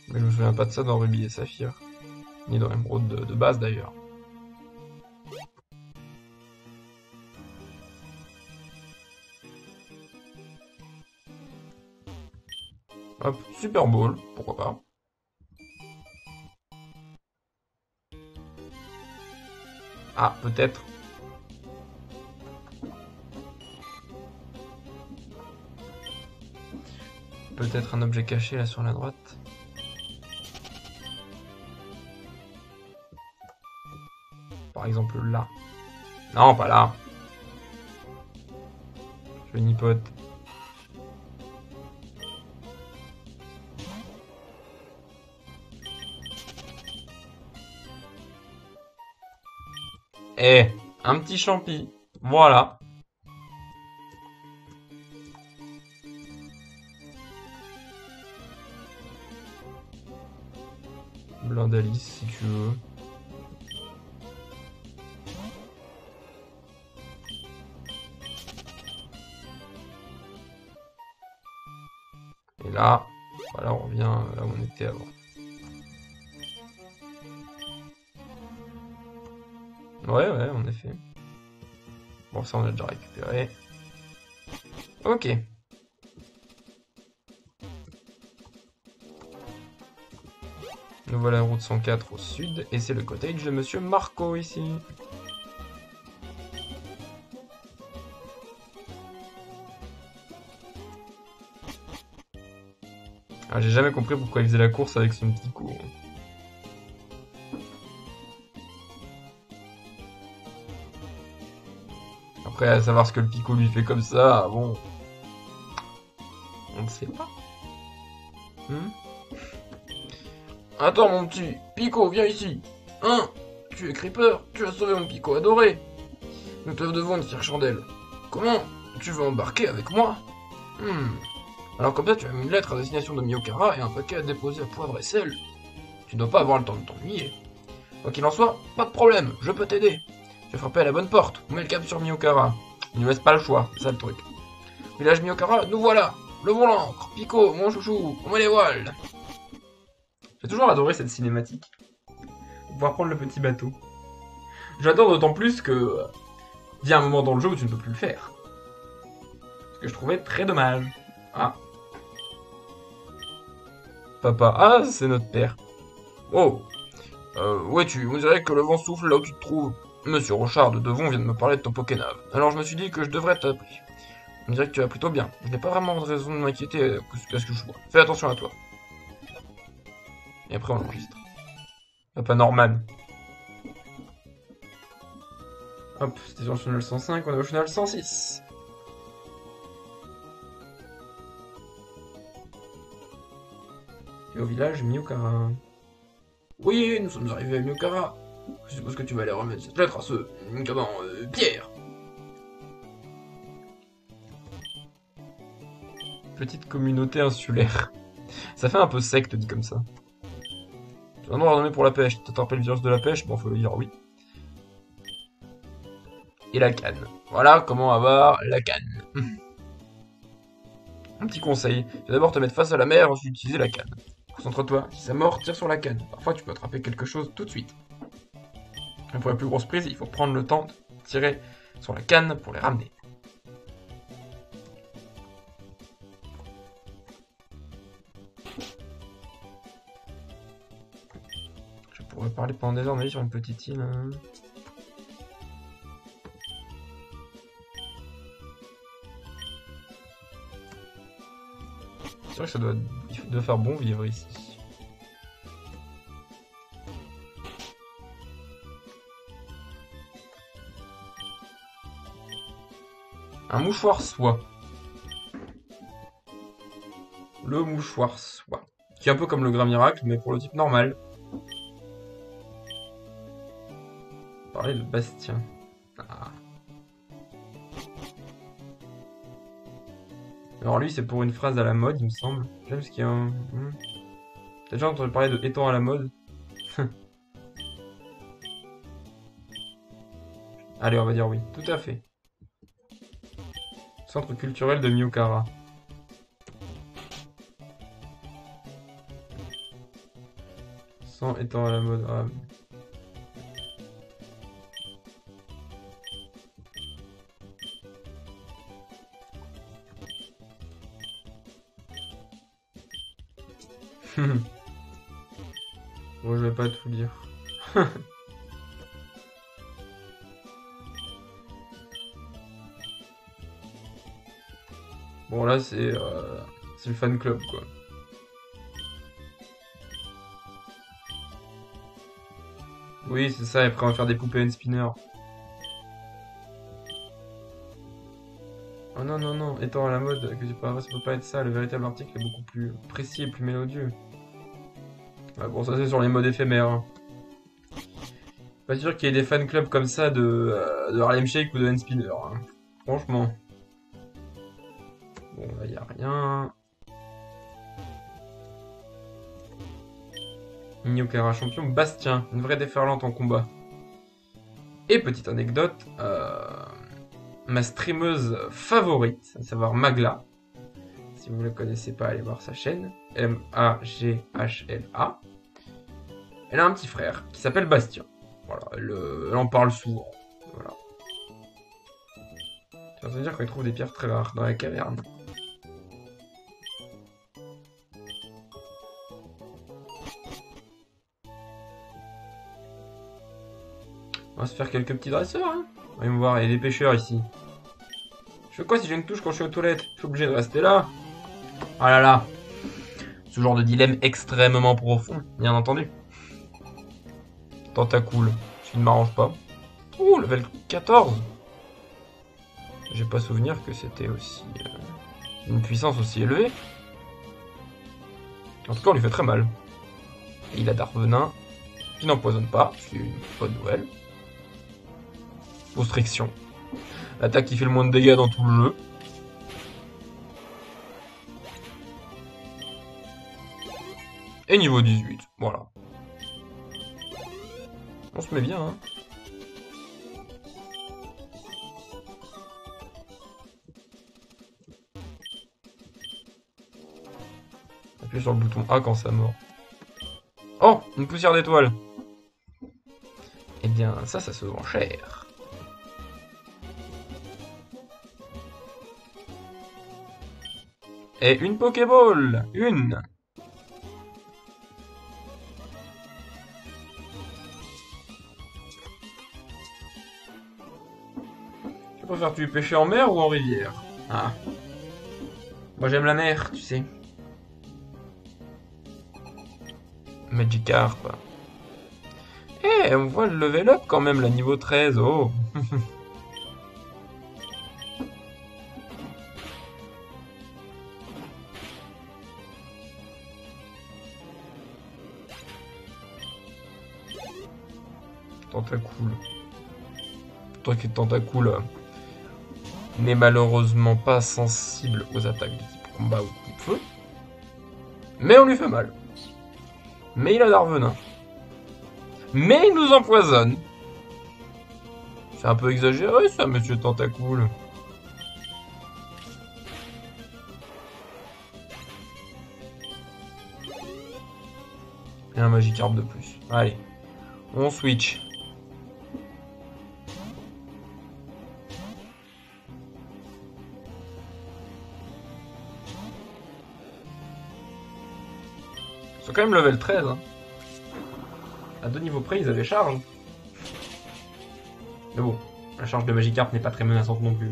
Mais je me souviens pas de ça dans Ruby et Saphir. Ni dans Emeraude de base d'ailleurs. Hop, Super Bowl, pourquoi pas. Ah, peut-être. Peut-être un objet caché là sur la droite. Par exemple là. Non, pas là. Je nipote. Eh, un petit champi. Voilà. Blindalis, si tu veux. Et là, voilà, on revient là où on était avant. Ouais, en effet. Bon, ça, on a déjà récupéré. Ok. Nous voilà route 104 au sud, et c'est le cottage de Monsieur Marco ici. Ah, j'ai jamais compris pourquoi il faisait la course avec son petit coup. Après, à savoir ce que le Pico lui fait comme ça, bon... On ne sait pas. Attends, mon petit Pico, viens ici. Hein? Tu es Creeper, tu as sauvé mon Pico adoré. Nous te devons une fière chandelle. Comment? Tu veux embarquer avec moi? Alors comme ça, tu as une lettre à destination de Miyokara et un paquet à déposer à Poivre et Sel. Tu dois pas avoir le temps de t'ennuyer. Quoi qu'il en soit, pas de problème, je peux t'aider. Tu as frappé à la bonne porte, on met le cap sur Miyokara. Il ne laisse pas le choix, c'est ça le truc. Village Miyokara, nous voilà. Levons l'ancre, Pico, mon chouchou, on met les voiles. J'ai toujours adoré cette cinématique. Pouvoir prendre le petit bateau. J'adore d'autant plus que vient un moment dans le jeu où tu ne peux plus le faire. Ce que je trouvais très dommage. Ah. Papa, ah, c'est notre père. Oh. Ouais, on dirait que le vent souffle là où tu te trouves. Monsieur Rochard de Devon vient de me parler de ton Pokénave. Alors je me suis dit que je devrais t'appeler. On dirait que tu vas plutôt bien. Je n'ai pas vraiment de raison de m'inquiéter à ce que je vois. Fais attention à toi. Et après on enregistre. Papa Norman. Hop, c'était sur le channel 105, on est au channel 106. Et au village Miyokara. Oui, nous sommes arrivés à Miyokara. Je suppose que tu vas aller remettre cette lettre à ce... Pierre. Petite communauté insulaire. Ça fait un peu secte dit comme ça. C'est un nom renommé pour la pêche. Tu te rappelles le virus de la pêche? Bon, faut le dire oui. Et la canne. Voilà comment avoir la canne. Un petit conseil. Tu vas d'abord te mettre face à la mer, ensuite utiliser la canne. Concentre-toi. Si ça mord, tire sur la canne. Parfois, tu peux attraper quelque chose tout de suite. Et pour la plus grosse prise, il faut prendre le temps de tirer sur la canne pour les ramener. Je pourrais parler pendant des heures, mais sur une petite île. Hein. C'est vrai que il doit faire bon vivre ici. Un mouchoir soie. Le mouchoir soie. Qui est un peu comme le Grain Miracle, mais pour le type normal. Parler de Bastien. Ah. Alors lui, c'est pour une phrase à la mode, il me semble. J'aime ce qu'il y a un... T'as déjà entendu parler de étant à la mode? Allez, on va dire oui. Tout à fait. Centre culturel de Miyokara. Sans étant à la mode. Ah. Bon, je vais pas tout dire. Bon, là, c'est le fan club, quoi. Oui, c'est ça, et après on va faire des poupées and spinner. Oh non, non, non, étant à la mode, que c'est pas vrai, ça peut pas être ça. Le véritable article est beaucoup plus précis et plus mélodieux. Ah, bon, ça c'est sur les modes éphémères, hein. Pas sûr qu'il y ait des fan clubs comme ça de Harlem Shake ou de N-Spinner, hein. Franchement. Bon, là, y a rien. Inyokara champion. Bastien, une vraie déferlante en combat. Et petite anecdote, ma streameuse favorite, à savoir Magla. Si vous ne la connaissez pas, allez voir sa chaîne. Maghla. Elle a un petit frère qui s'appelle Bastien. Voilà, elle en parle souvent. Voilà. Ça veut dire qu'on trouve des pierres très rares dans la caverne. On va se faire quelques petits dresseurs, hein. Voyons voir, il y a des pêcheurs ici. Je fais quoi si j'ai une touche quand je suis aux toilettes? Je suis obligé de rester là. Ah là là. Ce genre de dilemme extrêmement profond, bien entendu. Tentacool, ce qui ne m'arrange pas. Ouh, level 14. J'ai pas souvenir que c'était aussi... une puissance aussi élevée. En tout cas, on lui fait très mal. Et il a Darvenin, qui n'empoisonne pas, c'est une bonne nouvelle. Constriction. L'attaque qui fait le moins de dégâts dans tout le jeu. Et niveau 18, voilà. On se met bien, hein. Appuyez sur le bouton A quand ça mord. Oh, une poussière d'étoile. Eh bien, ça se vend cher. Et une Pokéball. Une. Tu préfères tu pêcher en mer ou en rivière? Ah. Moi j'aime la mer, tu sais. Magikarp. Eh, on voit le level up quand même, la niveau 13. Oh. Tentacool. Toi qui es Tentacool n'est malheureusement pas sensible aux attaques de type combat ou de type feu. Mais on lui fait mal. Mais il a Darvenin. Mais il nous empoisonne. C'est un peu exagéré ça, monsieur Tentacool. Et un Magikarp de plus. Allez, on switch. Ils sont quand même level 13. Hein. À 2 niveaux près, ils avaient charge. Mais bon, la charge de Magikarp n'est pas très menaçante non plus.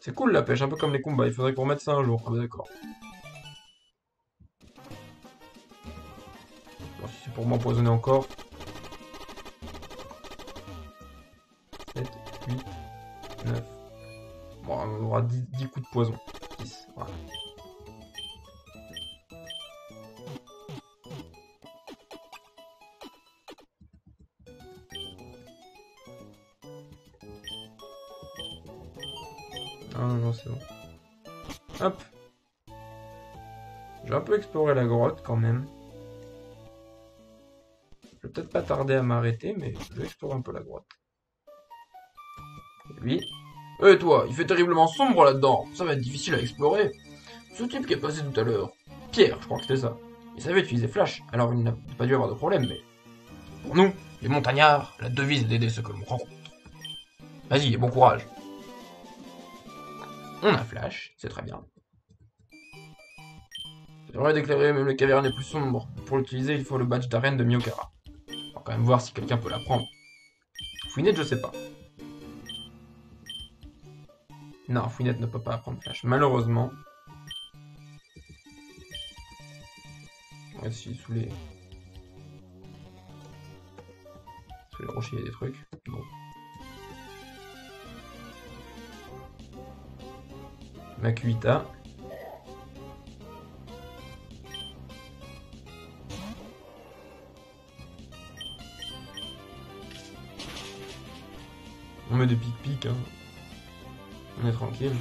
C'est cool la pêche, un peu comme les combats. Il faudrait qu'on remette ça un jour. Ah bah d'accord. Bon, si c'est pour m'empoisonner encore. 7, 8, 9. Bon, on aura 10 coups de poison. 10, voilà. Ah non, non, c'est bon. Hop. J'ai un peu exploré la grotte quand même. Je vais peut-être pas tarder à m'arrêter, mais je vais explorer un peu la grotte. Et lui. Eh toi, il fait terriblement sombre là-dedans. Ça va être difficile à explorer. Ce type qui est passé tout à l'heure. Pierre, je crois que c'était ça. Il savait utiliser Flash, alors il n'a pas dû avoir de problème, mais... Pour nous, les montagnards, la devise est d'aider ceux que l'on rencontre. Vas-y, bon courage. On a Flash, c'est très bien. C'est vrai d'éclairer même les cavernes les plus sombres. Pour l'utiliser, il faut le badge d'arène de Myokara. On va quand même voir si quelqu'un peut l'apprendre. Fouinet, je sais pas. Non, Fouinette ne peut pas apprendre Flash, malheureusement. Ouais, si, sous les rochers, il y a des trucs. Bon. Makuita. On met des pic-pic, hein. On est tranquille.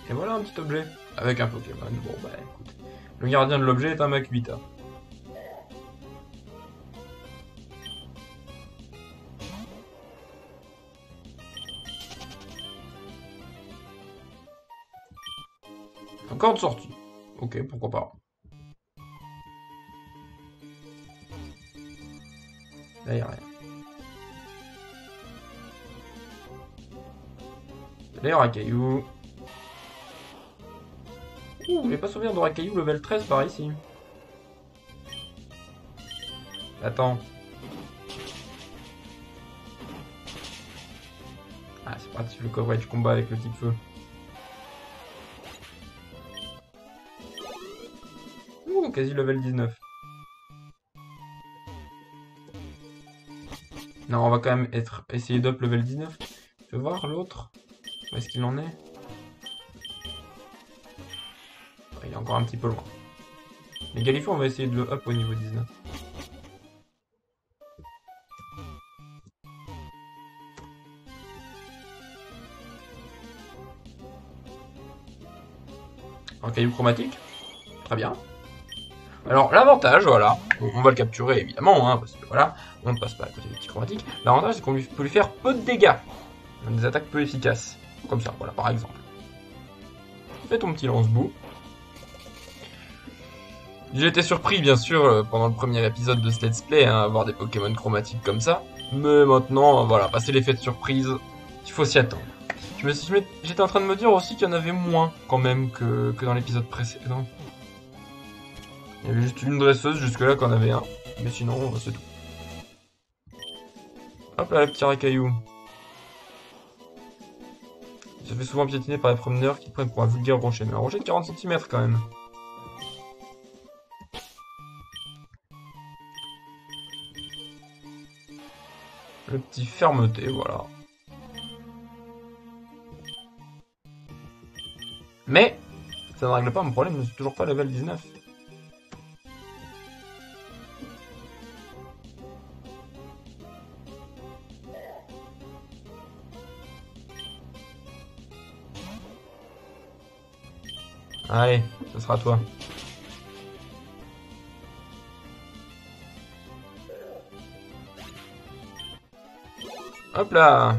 Et voilà un petit objet. Avec un Pokémon. Bon bah écoute. Le gardien de l'objet est un Makuita. Encore de sortie. Ok, pourquoi pas. Là, y'a rien. Là, y'a Rakaillou. Ouh, j'ai pas souvenir de Rakaillou level 13 par ici. Attends. Ah, c'est parti le coverage combat avec le type feu. Ouh, quasi level 19. Non, on va quand même essayer d'up level 19. Je vais voir l'autre. Où est-ce qu'il en est? Il est encore un petit peu loin. Mais Galifou, on va essayer de le up au niveau 19. Un caillou chromatique. Très bien. Alors, l'avantage, voilà, on va le capturer évidemment, hein, parce que voilà, on ne passe pas à côté des petits chromatiques. L'avantage, c'est qu'on peut lui faire peu de dégâts. Des attaques peu efficaces. Comme ça, voilà, par exemple. Fais ton petit lance-boue. J'ai été surpris, bien sûr, pendant le premier épisode de ce let's play, hein, à avoir des Pokémon chromatiques comme ça. Mais maintenant, voilà, passer l'effet de surprise, il faut s'y attendre. J'étais en train de me dire aussi qu'il y en avait moins, quand même, que dans l'épisode précédent. Il y avait juste une dresseuse jusque-là qu'on avait un. Mais sinon, c'est tout. Hop là, le petit racaillou. Il se fait souvent piétiner par les promeneurs qui prennent pour un vulgaire rocher. Mais un rocher de 40 cm quand même. Le petit fermeté, voilà. Mais, ça ne règle pas mon problème, je ne suis toujours pas level 19. Allez, ce sera toi. Hop là.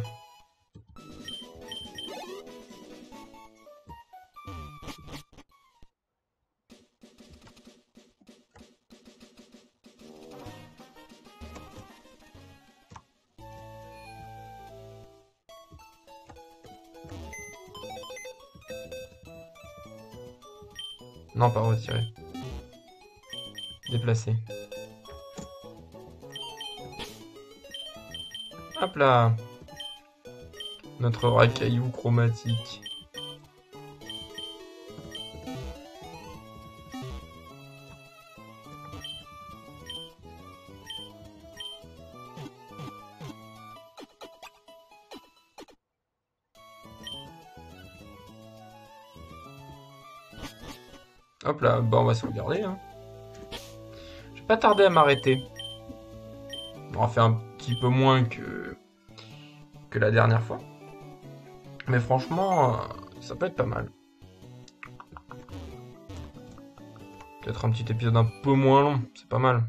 Non, pas retirer. Déplacer. Hop là. Notre racaillou chromatique. Hop là, bon, on va sauvegarder. Hein. Je vais pas tarder à m'arrêter. On va faire un petit peu moins que la dernière fois. Mais franchement, ça peut être pas mal. Peut-être un petit épisode un peu moins long, c'est pas mal.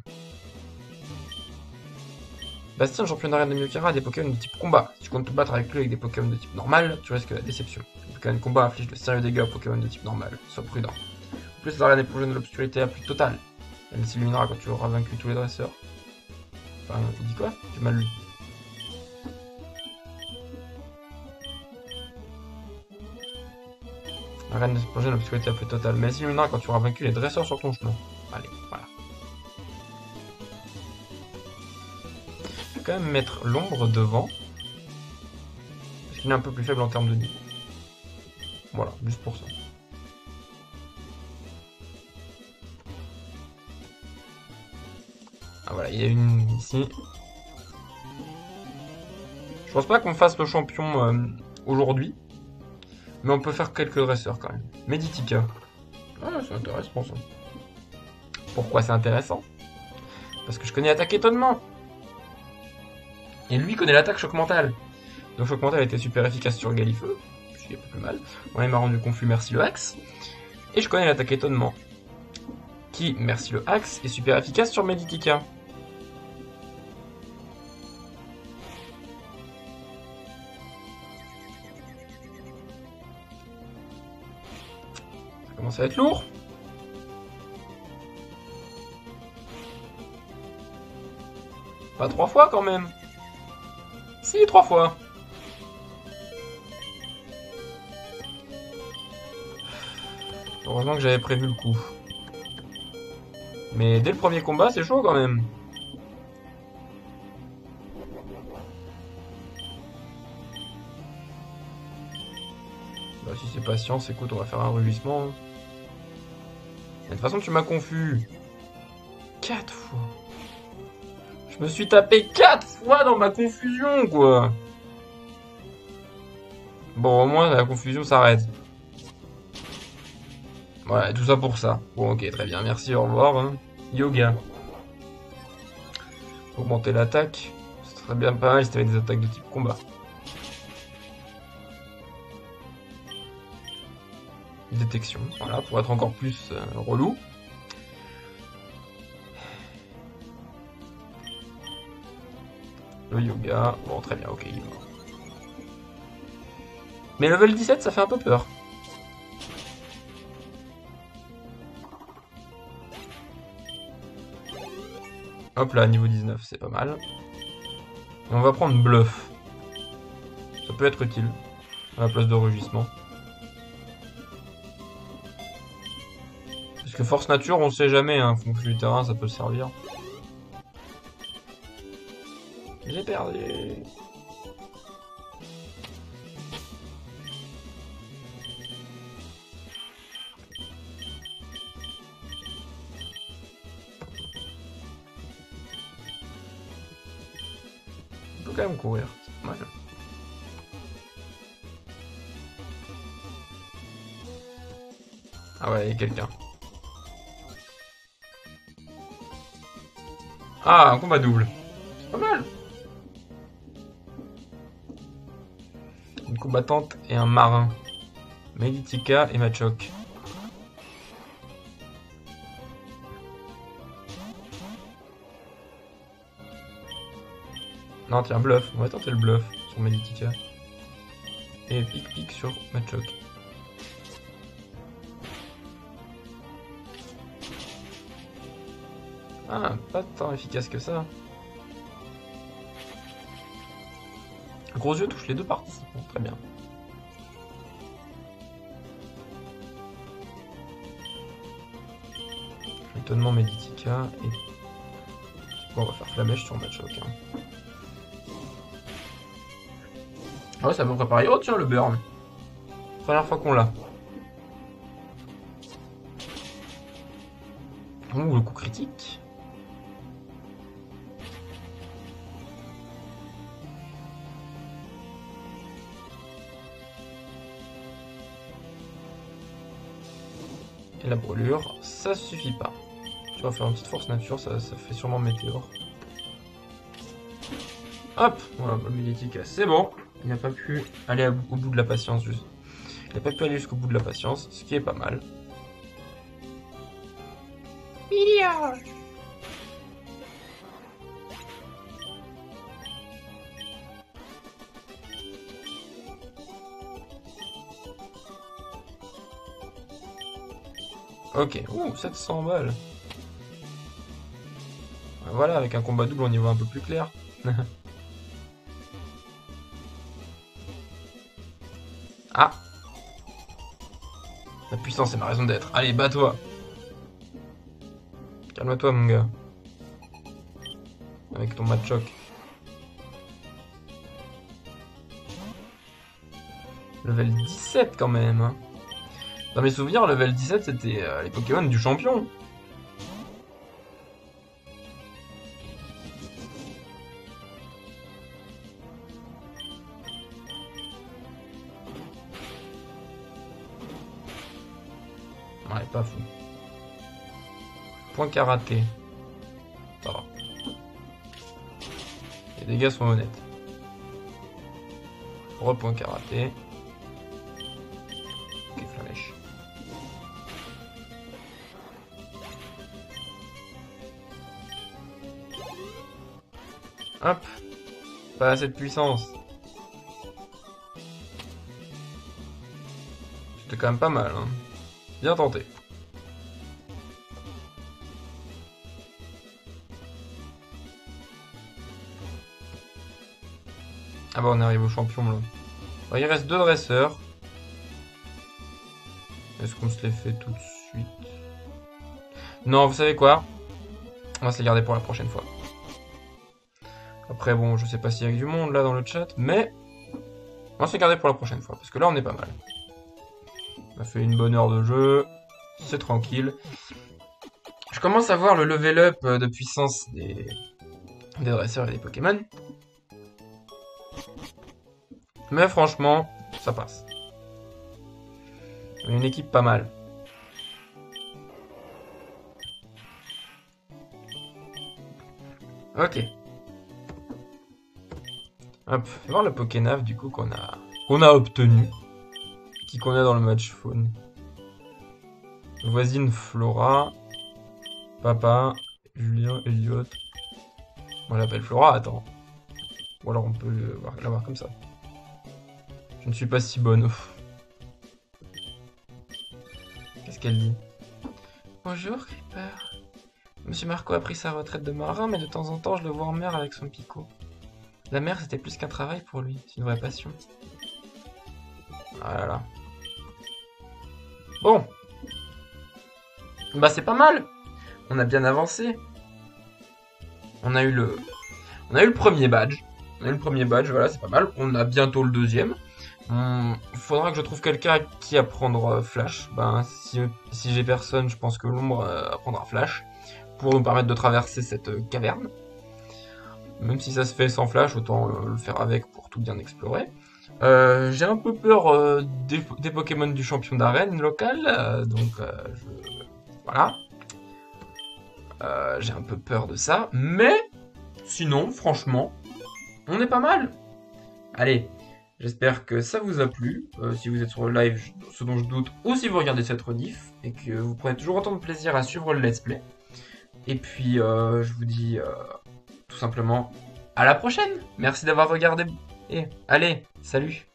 Bastien, champion d'arène de Myokara, a des Pokémon de type combat. Si tu comptes te battre avec lui avec des Pokémon de type normal, tu risques la déception. Les Pokémon de combat infligent de sérieux dégâts aux Pokémon de type normal. Sois prudent. En plus, l'arène est plongée dans l'obscurité la plus totale. Elle s'illuminera quand tu auras vaincu tous les dresseurs. Enfin, il dit quoi? J'ai mal lu. Arrête de se plonger dans l'obscurité la plus totale. Mais elle s'illuminera quand tu auras vaincu les dresseurs sur ton chemin. Allez, voilà. Je vais quand même mettre l'ombre devant. Parce qu'il est un peu plus faible en termes de niveau. Voilà, juste pour ça. Ah voilà, il y a une ici. Je pense pas qu'on fasse le champion aujourd'hui. Mais on peut faire quelques dresseurs quand même. Meditica. Ah, c'est intéressant ça. Pourquoi c'est intéressant? Parce que je connais l'attaque étonnement. Et lui connaît l'attaque choc mental. Donc choc mental était super efficace sur Galifeu. Ce qui est pas plus mal. On m'a rendu confus, merci le axe. Et je connais l'attaque étonnement. Qui, merci le axe, est super efficace sur Meditica. Ça commence à être lourd. Pas 3 fois quand même. Si, 3 fois. Heureusement que j'avais prévu le coup. Mais dès le premier combat, c'est chaud quand même. Bah, si c'est patience, écoute, on va faire un rugissement. De toute façon, tu m'as confus. 4 fois. Je me suis tapé 4 fois dans ma confusion, quoi. Bon, au moins, la confusion s'arrête. Voilà, tout ça pour ça. Bon, ok, très bien. Merci, au revoir. Hein. Yoga. Augmenter l'attaque. Ce serait bien pas mal si t'avais des attaques de type combat. Détection, voilà, pour être encore plus relou. Le yoga, bon très bien, ok, il est mort. Mais level 17, ça fait un peu peur. Hop là, niveau 19, c'est pas mal. Et on va prendre bluff. Ça peut être utile, à la place de rugissement. Parce que force nature, on sait jamais, hein, fonction du terrain, ça peut servir. J'ai perdu. On peut quand même courir, c'est pas mal. Ah ouais, il y a quelqu'un. Ah, un combat double. C'est pas mal. Une combattante et un marin. Meditica et Machoc. Non, tiens, bluff. On va tenter le bluff sur Meditica. Et pic-pic sur Machoc. Ah, pas tant efficace que ça. Gros yeux touche les deux participants. Très bien. Étonnement Meditica et... Bon, on va faire flamèche sur Machoc. Hein. Ah ouais, ça peut préparer. Oh tiens, le burn. Première fois qu'on l'a. Ouh, le coup critique. Et la brûlure, ça suffit pas. Tu vas faire une petite force nature, ça fait sûrement météore. Hop, voilà, Meditica, c'est bon. Il n'a pas pu aller au bout de la patience, juste. Il n'a pas pu aller jusqu'au bout de la patience, ce qui est pas mal. Milliard. Ok, ouh, 700 balles. Voilà, avec un combat double, on y voit un peu plus clair. Ah. La puissance, c'est ma raison d'être. Allez, bats-toi. Calme-toi, mon gars. Avec ton Machoc. Level 17 quand même. Hein. Dans mes souvenirs, level 17, c'était les Pokémon du champion. Ouais, pas fou. Point karaté. Ça va. Les dégâts sont honnêtes. Repoint karaté. Ok, flèche. Hop. Pas assez de puissance. C'était quand même pas mal, hein. Bien tenté. Ah bah on arrive au champion là. Bon, il reste 2 dresseurs. Est-ce qu'on se les fait tout de suite? Non, vous savez quoi? On va se les garder pour la prochaine fois. Après bon, je sais pas s'il y a du monde là dans le chat, mais on va se les garder pour la prochaine fois, parce que là on est pas mal. On a fait une bonne heure de jeu, c'est tranquille. Je commence à voir le level up de puissance des dresseurs et des Pokémon. Mais franchement, ça passe. On a une équipe pas mal. Ok. Hop, fais voir le Pokénav du coup qu'on a obtenu. Qui qu'on a dans le match faune. Voisine Flora. Papa. Julien, Elliot. On l'appelle Flora, attends. Ou alors on peut la voir comme ça. Je ne suis pas si bonne. Qu'est-ce qu'elle dit? Bonjour, Creeper. Monsieur Marco a pris sa retraite de marin, mais de temps en temps, je le vois en mer avec son picot. La mer, c'était plus qu'un travail pour lui, c'est une vraie passion. Ah là là. Bon. Bah c'est pas mal. On a bien avancé. On a eu le premier badge. Voilà, c'est pas mal. On a bientôt le deuxième. Il faudra que je trouve quelqu'un à qui apprendre Flash. Ben, si j'ai personne, je pense que l'ombre apprendra Flash. Pour nous permettre de traverser cette caverne. Même si ça se fait sans Flash, autant le faire avec pour tout bien explorer. J'ai un peu peur des Pokémon du champion d'arène local. Voilà. J'ai un peu peur de ça. Mais, sinon, franchement, on est pas mal. Allez. J'espère que ça vous a plu, si vous êtes sur le live, ce dont je doute, ou si vous regardez cette rediff, et que vous prenez toujours autant de plaisir à suivre le let's play. Et puis, je vous dis tout simplement à la prochaine. Merci d'avoir regardé, et allez, salut.